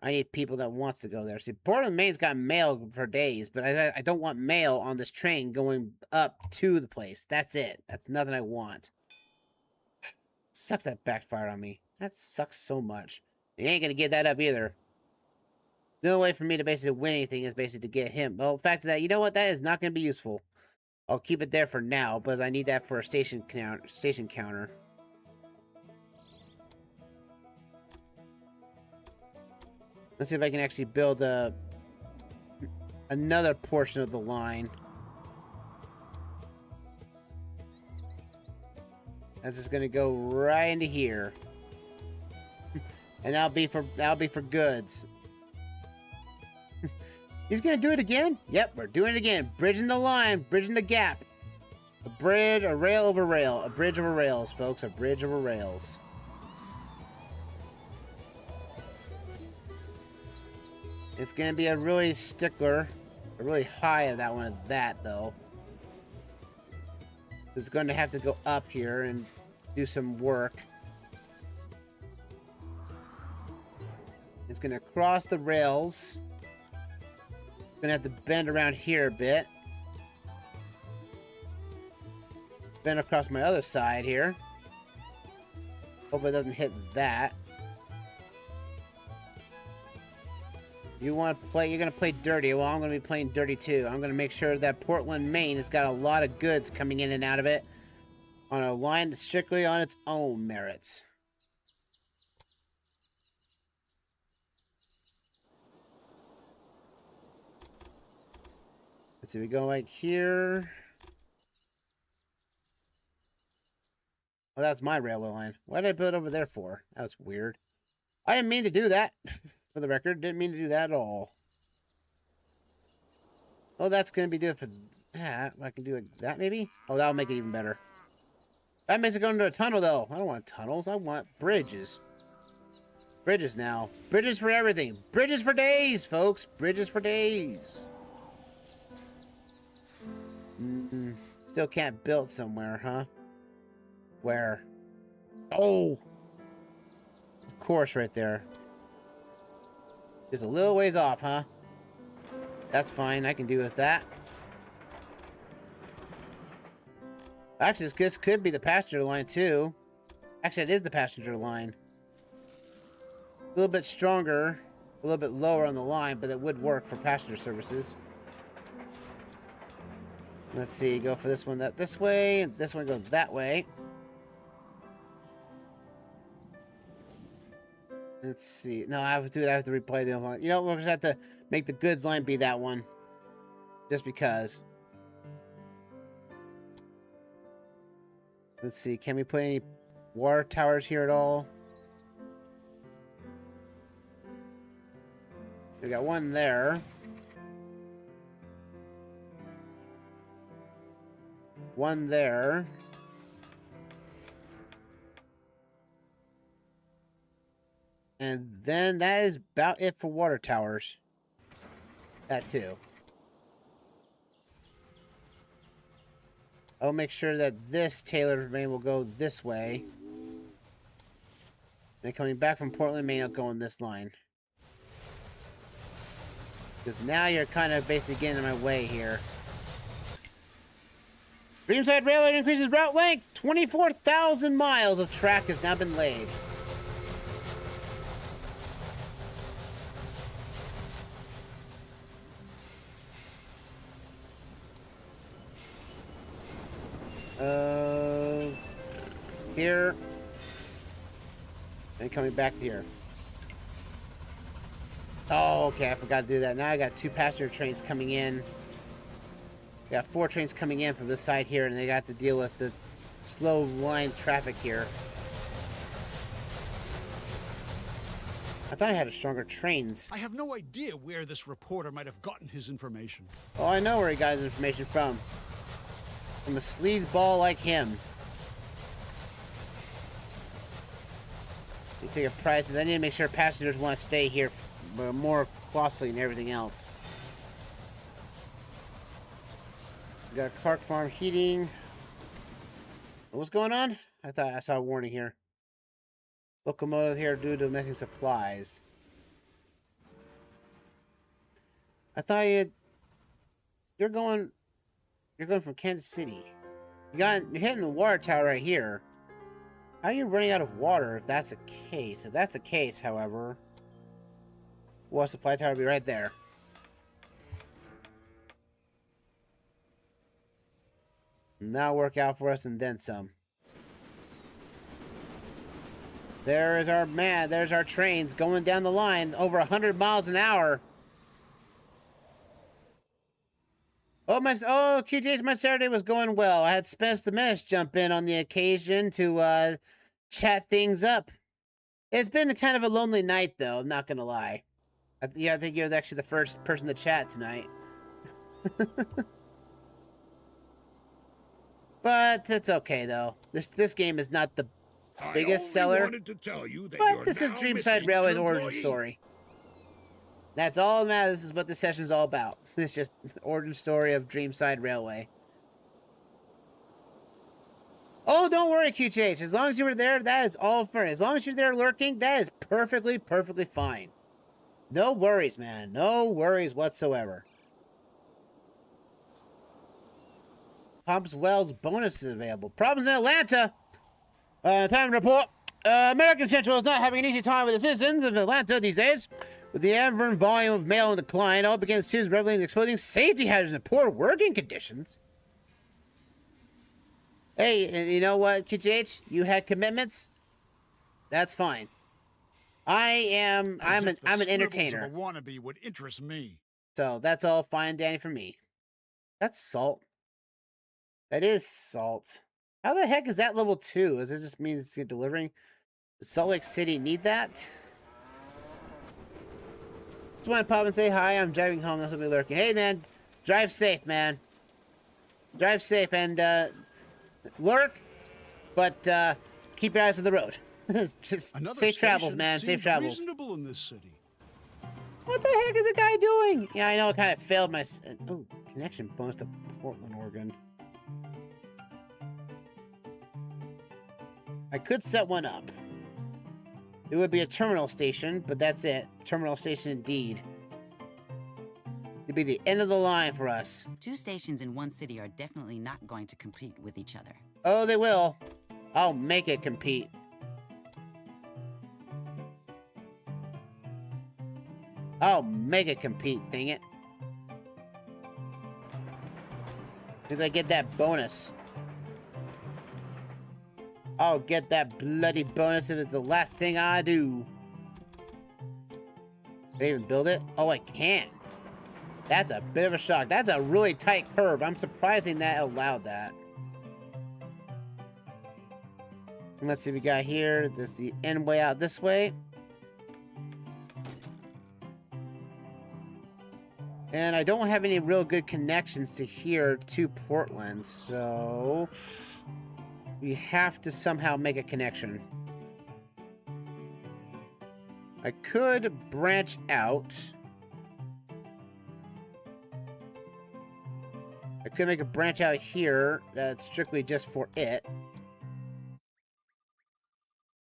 I need people that wants to go there. See, Portland, Maine's got mail for days, but I don't want mail on this train going up to the place. That's it. That's nothing I want. Sucks that backfired on me. That sucks so much. They ain't gonna get that up either. The only way for me to basically win anything is basically to get him. Well, the fact is that, you know what? That is not gonna be useful. I'll keep it there for now, because I need that for a station counter. Let's see if I can actually build another portion of the line. That's just gonna go right into here. And that'll be for goods. He's gonna do it again? Yep, we're doing it again. Bridging the line, bridging the gap. A rail over rail. A bridge over rails, folks. A bridge over rails. It's gonna be a really stickler. A really high of that one of that, though. It's going to have to go up here and do some work. It's gonna cross the rails. Gonna have to bend around here a bit. Bend across my other side here. Hope it doesn't hit that. You're gonna play dirty. Well, I'm gonna be playing dirty too. I'm gonna make sure that Portland, Maine has got a lot of goods coming in and out of it on a line strictly on its own merits. Let's see, we go like here. Oh, that's my railway line. What did I build over there for? That was weird. I didn't mean to do that. For the record, didn't mean to do that at all. Oh, that's going to be good for that. I can do like that, maybe? Oh, that'll make it even better. That makes it go into a tunnel, though. I don't want tunnels. I want bridges. Bridges now. Bridges for everything. Bridges for days, folks. Bridges for days. Still can't build somewhere, huh? Where? Oh! Of course, right there. Just a little ways off, huh? That's fine. I can do with that. Actually, this could be the passenger line, too. Actually, it is the passenger line. A little bit stronger. A little bit lower on the line, but it would work for passenger services. Let's see. Go for this one this way, and this one goes that way. Let's see. No, I have to replay the other one. You know, we're gonna have to make the goods line be that one. Just because. Let's see. Can we put any water towers here at all? We got one there. One there. And then that is about it for water towers. That too. I'll make sure that this Taylor, Maine will go this way. And coming back from Portland, Maine, I'll go on this line. Because now you're kind of basically getting in my way here. Dreamside Railway increases route length. 24,000 miles of track has now been laid. Here. And coming back to here. Oh, okay, I forgot to do that. Now I got 2 passenger trains coming in. Got 4 trains coming in from this side here, and they got to deal with the slow line traffic here. I thought I had stronger trains. I have no idea where this reporter might have gotten his information. Oh, I know where he got his information from. From a sleazeball like him. You take a prices. I need to make sure passengers want to stay here more costly than everything else. We got Clark Farm heating. What's going on? I thought I saw a warning here. Locomotive here due to missing supplies. I thought you're going from Kansas City. You're hitting the water tower right here. How are you running out of water if that's the case? If that's the case, however, water supply tower will be right there. And that'll work out for us and then some. There is our man. There's our trains going down the line over 100 miles an hour. Oh, QTH, my Saturday was going well. I had Spenace the Menace jump in on the occasion to chat things up. It's been kind of a lonely night, though. I'm not going to lie. I think you're actually the first person to chat tonight. But it's okay, though. This game is not the biggest seller. To tell you that but this is Dreamside Railway's origin story. That's all that matters. This is what this session's all about. It's just the origin story of Dreamside Railway. Oh, don't worry, QTH. As long as you were there, that is all fair. As long as you're there lurking, that is perfectly fine. No worries, man. No worries whatsoever. Pumps Wells bonuses available. Problems in Atlanta. Time report. American Central is not having an easy time with the citizens of Atlanta these days. With the ever volume of mail in decline, all began a series of reveling exposing safety hazards and poor working conditions. Hey, you know what, QTH? You had commitments? That's fine. I'm an entertainer. Of a wannabe would interest me. So that's all fine and dandy for me. That's salt. That is salt. How the heck is that level 2? Does it just mean it's delivering? Does Salt Lake City need that? Just want to pop and say hi. I'm driving home. That's what we're lurking. Hey, man. Drive safe, man. Drive safe and lurk, but keep your eyes on the road. Just Another safe travels, station man. seems Safe travels. Reasonable in this city. What the heck is the guy doing? Yeah, I know it kind of failed my... Oh, connection bonus to Portland, Oregon. I could set one up. It would be a terminal station, but that's it. Terminal station indeed. It'd be the end of the line for us. 2 stations in one city are definitely not going to compete with each other. Oh, they will. I'll make it compete. I'll make it compete, dang it. Because I get that bonus. I'll get that bloody bonus if it's the last thing I do. Can I even build it? Oh, I can. That's a bit of a shock. That's a really tight curve. I'm surprising that allowed that. And let's see what we got here. This is the end way out this way. And I don't have any real good connections to here to Portland, so we have to somehow make a connection. I could branch out. I could make a branch out here that's strictly just for it.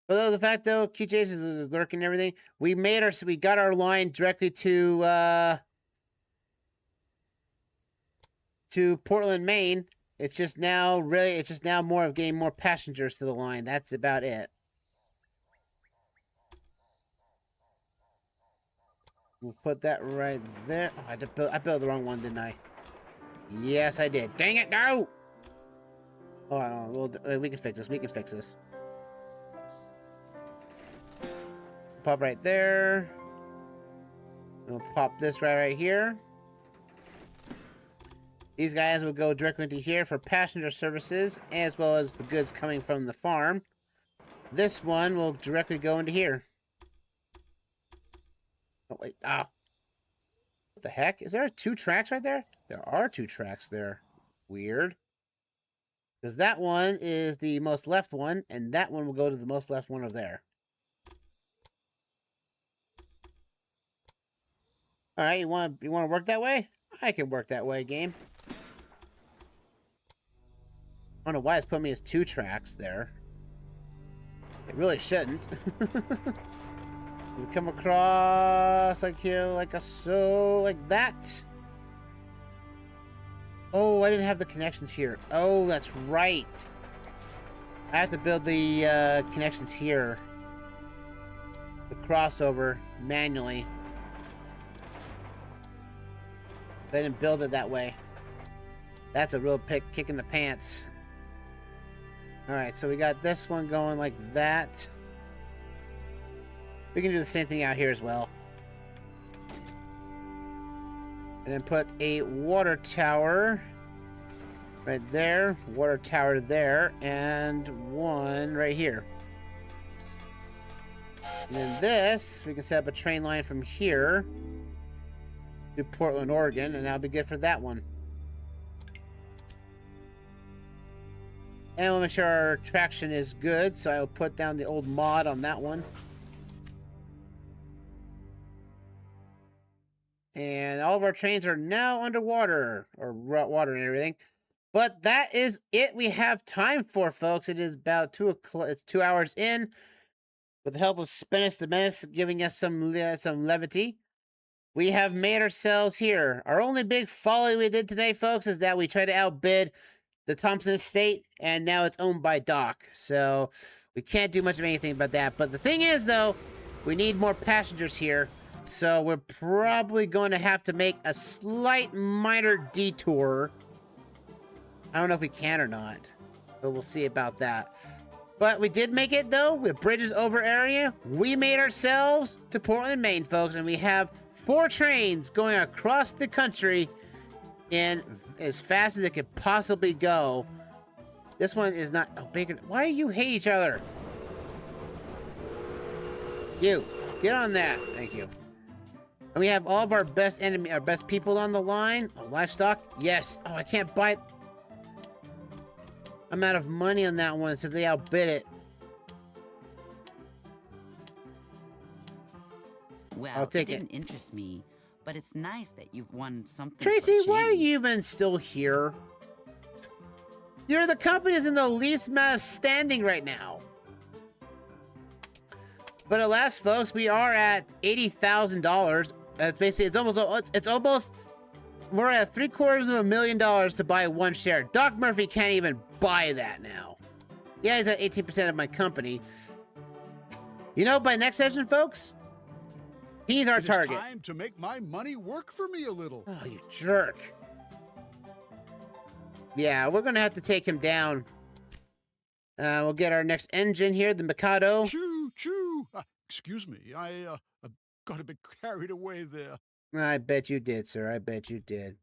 But the fact though, QJ's is lurking and everything, we got our line directly to Portland, Maine. It's just now more of getting more passengers to the line. That's about it. We'll put that right there. Oh, I built the wrong one, didn't I? Yes, I did. Dang it, no! Oh, no, we can fix this. We can fix this. Pop right there. We'll pop this right here. These guys will go directly into here for passenger services, as well as the goods coming from the farm. This one will directly go into here. Oh, wait. Ah. What the heck? Is there 2 tracks right there? There are 2 tracks there. Weird. Because that one is the most left one, and that one will go to the most left one over there. Alright, you want to work that way? I can work that way, game. I don't know why it's putting me as 2 tracks there. It really shouldn't. We come across like here, like that. Oh, I didn't have the connections here. Oh, that's right. I have to build the connections here. The crossover manually. They didn't build it that way. That's a real kick in the pants. Alright, so we got this one going like that. We can do the same thing out here as well. And then put a water tower right there, water tower there, and one right here. And then this, we can set up a train line from here to Portland, Oregon, and that'll be good for that one. And we'll make sure our traction is good, so I will put down the old mod on that one. And all of our trains are now underwater, or water and everything. But that is it we have time for, folks. It is about 2 o'clock. It's 2 hours in. With the help of Spenace the Menace giving us some levity, we have made ourselves here. Our only big folly we did today, folks, is that we tried to outbid the Thompson estate, and now it's owned by Doc. So we can't do much of anything about that. But the thing is, though, we need more passengers here. So we're probably going to have to make a slight minor detour. I don't know if we can or not, but we'll see about that. But we did make it, though, with bridges over area. We made ourselves to Portland, Maine, folks, and we have 4 trains going across the country in as fast as it could possibly go. This one is not... Oh, Bacon, why do you hate each other? You, get on that. Thank you. And we have all of our best people on the line. Oh, livestock? Yes. Oh, I can't buy it. I'm out of money on that one, so they outbid it. Well, I'll take it didn't interest me, but it's nice that you've won something. Tracy, for why are change. you even still here? You're the company that's in the least amount of standing right now. But alas, folks, we are at $80,000. That's basically, it's almost, we're at $750,000 to buy 1 share. Doc Murphy can't even buy that now. Yeah, he's at 18% of my company. You know, by next session, folks, he's our target. It's time to make my money work for me a little. Oh, you jerk. Yeah, we're gonna have to take him down. We'll get our next engine here, the Mikado. Choo, choo. Excuse me, I got a bit carried away there. I bet you did, sir. I bet you did.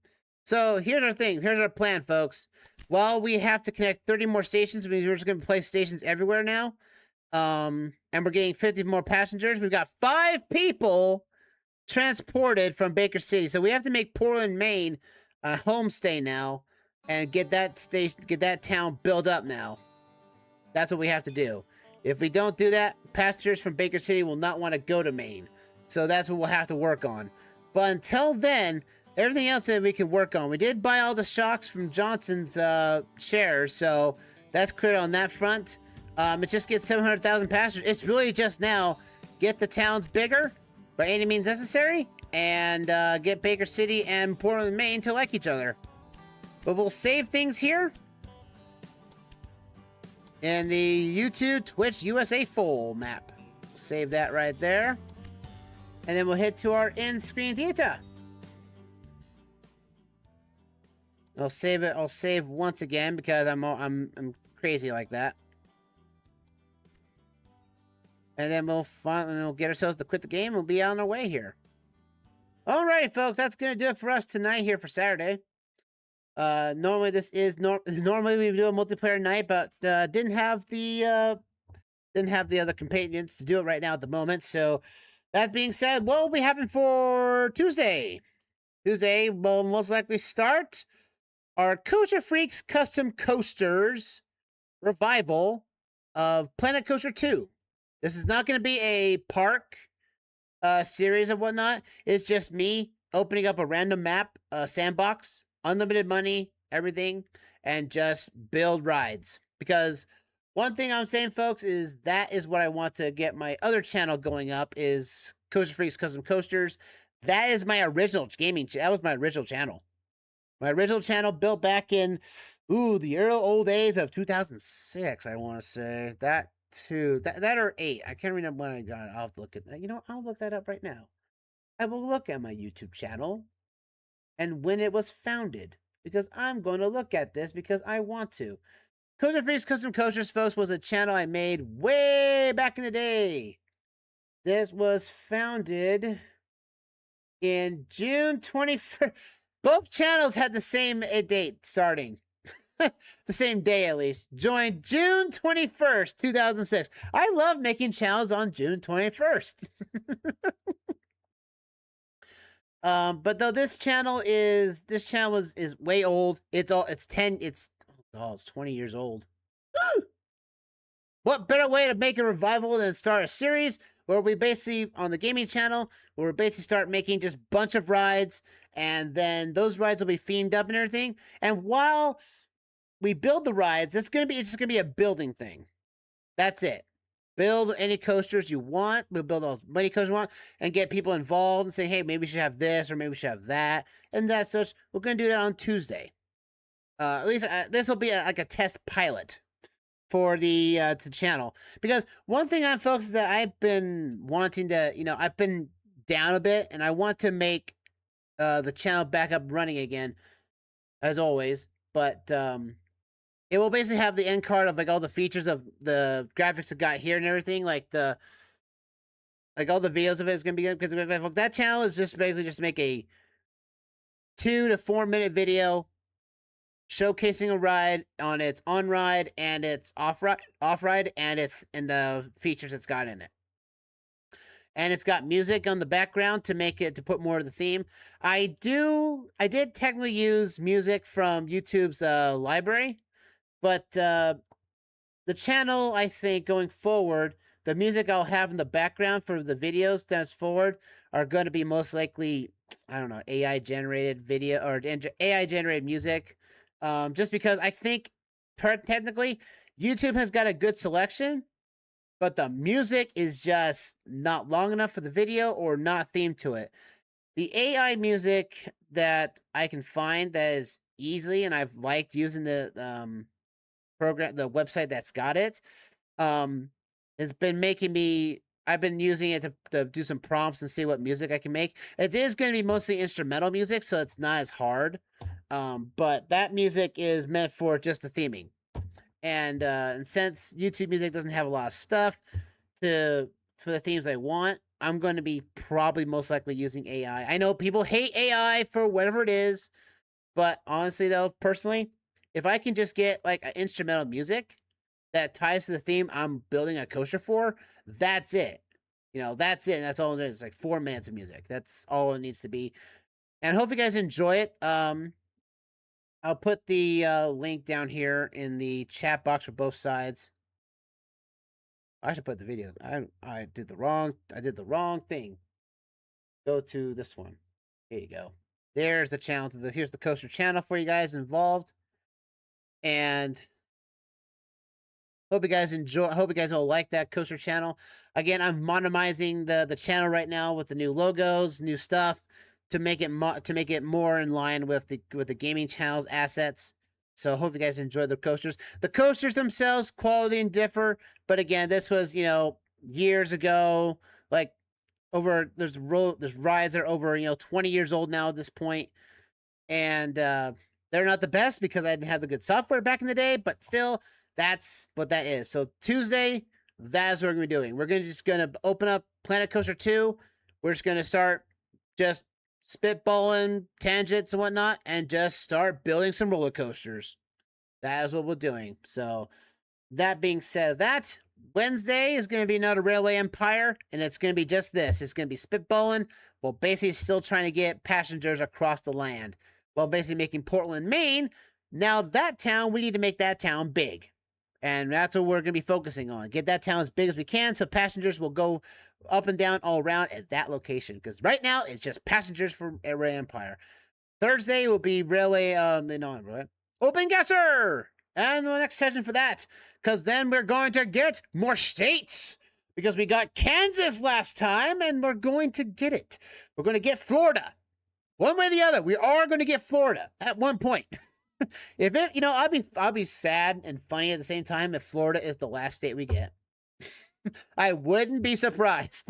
So here's our thing. Here's our plan, folks. Well, we have to connect 30 more stations. We're just going to place stations everywhere now. And we're getting 50 more passengers. We've got 5 people transported from Baker City. So we have to make Portland, Maine a homestay now and get that station, get that town built up now. That's what we have to do. If we don't do that, passengers from Baker City will not want to go to Maine. So that's what we'll have to work on. But until then, everything else that we can work on. We did buy all the shocks from Johnson's shares, so that's clear on that front. It just gets 700,000 passengers. It's really just now get the towns bigger by any means necessary and get Baker City and Portland, Maine to like each other. But we'll save things here in the YouTube Twitch USA full map. Save that right there. And then we'll head to our in-screen theater. I'll save it. I'll save once again because I'm crazy like that. And then we'll get ourselves to quit the game. We'll be on our way here. Alright, folks, that's gonna do it for us tonight here for Saturday. Normally this is normally we do a multiplayer night, but didn't have the other companions to do it right now at the moment. So that being said, what will be happening for Tuesday? Tuesday will most likely start our Coaster Freaks Custom Coasters revival of Planet Coaster 2. This is not going to be a park series or whatnot. It's just me opening up a random map, sandbox, unlimited money, everything, and just build rides. Because one thing I'm saying, folks, is that is what I want to get my other channel going up, is Coaster Freaks Custom Coasters. That is my original gaming that was my original channel. My original channel built back in, the early old days of 2006, I want to say. That too. That or 8. I can't remember when I got it. I'll have to look at that. You know, I'll look that up right now. I will look at my YouTube channel and when it was founded. Because I'm going to look at this because I want to. Coaster Freaks Custom Coasters, folks, was a channel I made way back in the day. This was founded in June 21st. Both channels had the same date starting. The same day, at least. Joined June 21st, 2006. I love making channels on June 21st. But though this channel is way old. It's 20 years old. What better way to make a revival than start a series where we basically, on the gaming channel, where we basically start making just a bunch of rides, and then those rides will be themed up and everything. And while we build the rides, it's just gonna be a building thing. That's it. Build any coasters you want. We'll build as many coasters you want and get people involved and say, hey, maybe we should have this or maybe we should have that. And that such. We're gonna do that on Tuesday. At least this will be like a test pilot for the channel. Because one thing on folks is that I've been wanting to, I've been down a bit and I want to make the channel back up running again, as always. But it will basically have the end card of like all the features of the graphics it got here and everything, like all the videos of it is gonna be good. Because that channel is just basically just make a 2 to 4 minute video showcasing a ride on its on ride and its off ride and the features it's got in it. And it's got music on the background to put more of the theme. I did technically use music from YouTube's library, but the channel, I think, going forward, the music I'll have in the background for the videos that's forward are going to be most likely, I don't know, AI generated video or AI generated music. Just because I think technically YouTube has got a good selection, but the music is just not long enough for the video or not themed to it. The AI music that I can find that is easily, and I've liked using the the website that's got it, has been making me. I've been using it to do some prompts and see what music I can make. It is going to be mostly instrumental music, so it's not as hard. But that music is meant for just the theming. And since YouTube music doesn't have a lot of stuff for the themes I want, I'm going to be probably most likely using AI. I know people hate AI for whatever it is, but honestly though, personally, if I can just get like an instrumental music that ties to the theme I'm building a coaster for, that's it. You know, that's it. That's all it is. Like 4 minutes of music. That's all it needs to be. And hope you guys enjoy it. I'll put the link down here in the chat box for both sides. I should put the video. I did the wrong thing. Go to this one. There you go. There's the channel. Here's the coaster channel for you guys involved. And hope you guys enjoy. Hope you guys all like that coaster channel. Again, I'm monetizing the channel right now with the new logos, new stuff to make it more in line with the gaming channel's assets. So hope you guys enjoy the coasters. The coasters themselves, quality and differ, but again, this was, you know, years ago. Like there's rides that are over 20 years old now at this point, and they're not the best because I didn't have the good software back in the day. But still, that's what that is. So Tuesday, that's what we're gonna be doing. We're just gonna open up Planet Coaster 2. We're just gonna start just spitballing tangents and whatnot, and just start building some roller coasters. That is what we're doing. So that being said, that Wednesday is going to be another Railway Empire, and it's going to be just this. It's going to be spitballing while basically still trying to get passengers across the land, while basically making Portland, Maine. Now that town, we need to make that town big, and that's what we're going to be focusing on. Get that town as big as we can, so passengers will go up and down all around at that location, because right now it's just passengers for Railway Empire. Thursday will be Railway Open Gasser, and the next session for that, because then we're going to get more states, because we got Kansas last time, and we're going to get it. We're going to get Florida, one way or the other. We are going to get Florida at one point. If it, I'll be sad and funny at the same time if Florida is the last state we get. I wouldn't be surprised.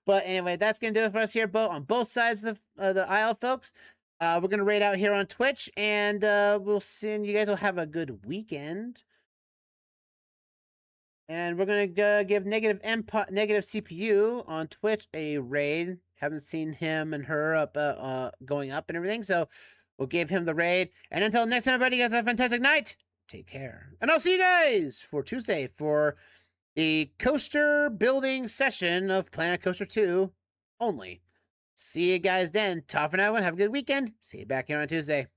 But anyway, that's going to do it for us here on both sides of the aisle, folks. We're going to raid out here on Twitch, and we'll see. You guys will have a good weekend. And we're going to give Negative CPU on Twitch a raid. Haven't seen him and her up going up and everything, so we'll give him the raid. And until next time, everybody, you guys have a fantastic night. Take care. And I'll see you guys for Tuesday for the coaster building session of Planet Coaster 2 only. See you guys then. Tough for now and have a good weekend. See you back here on Tuesday.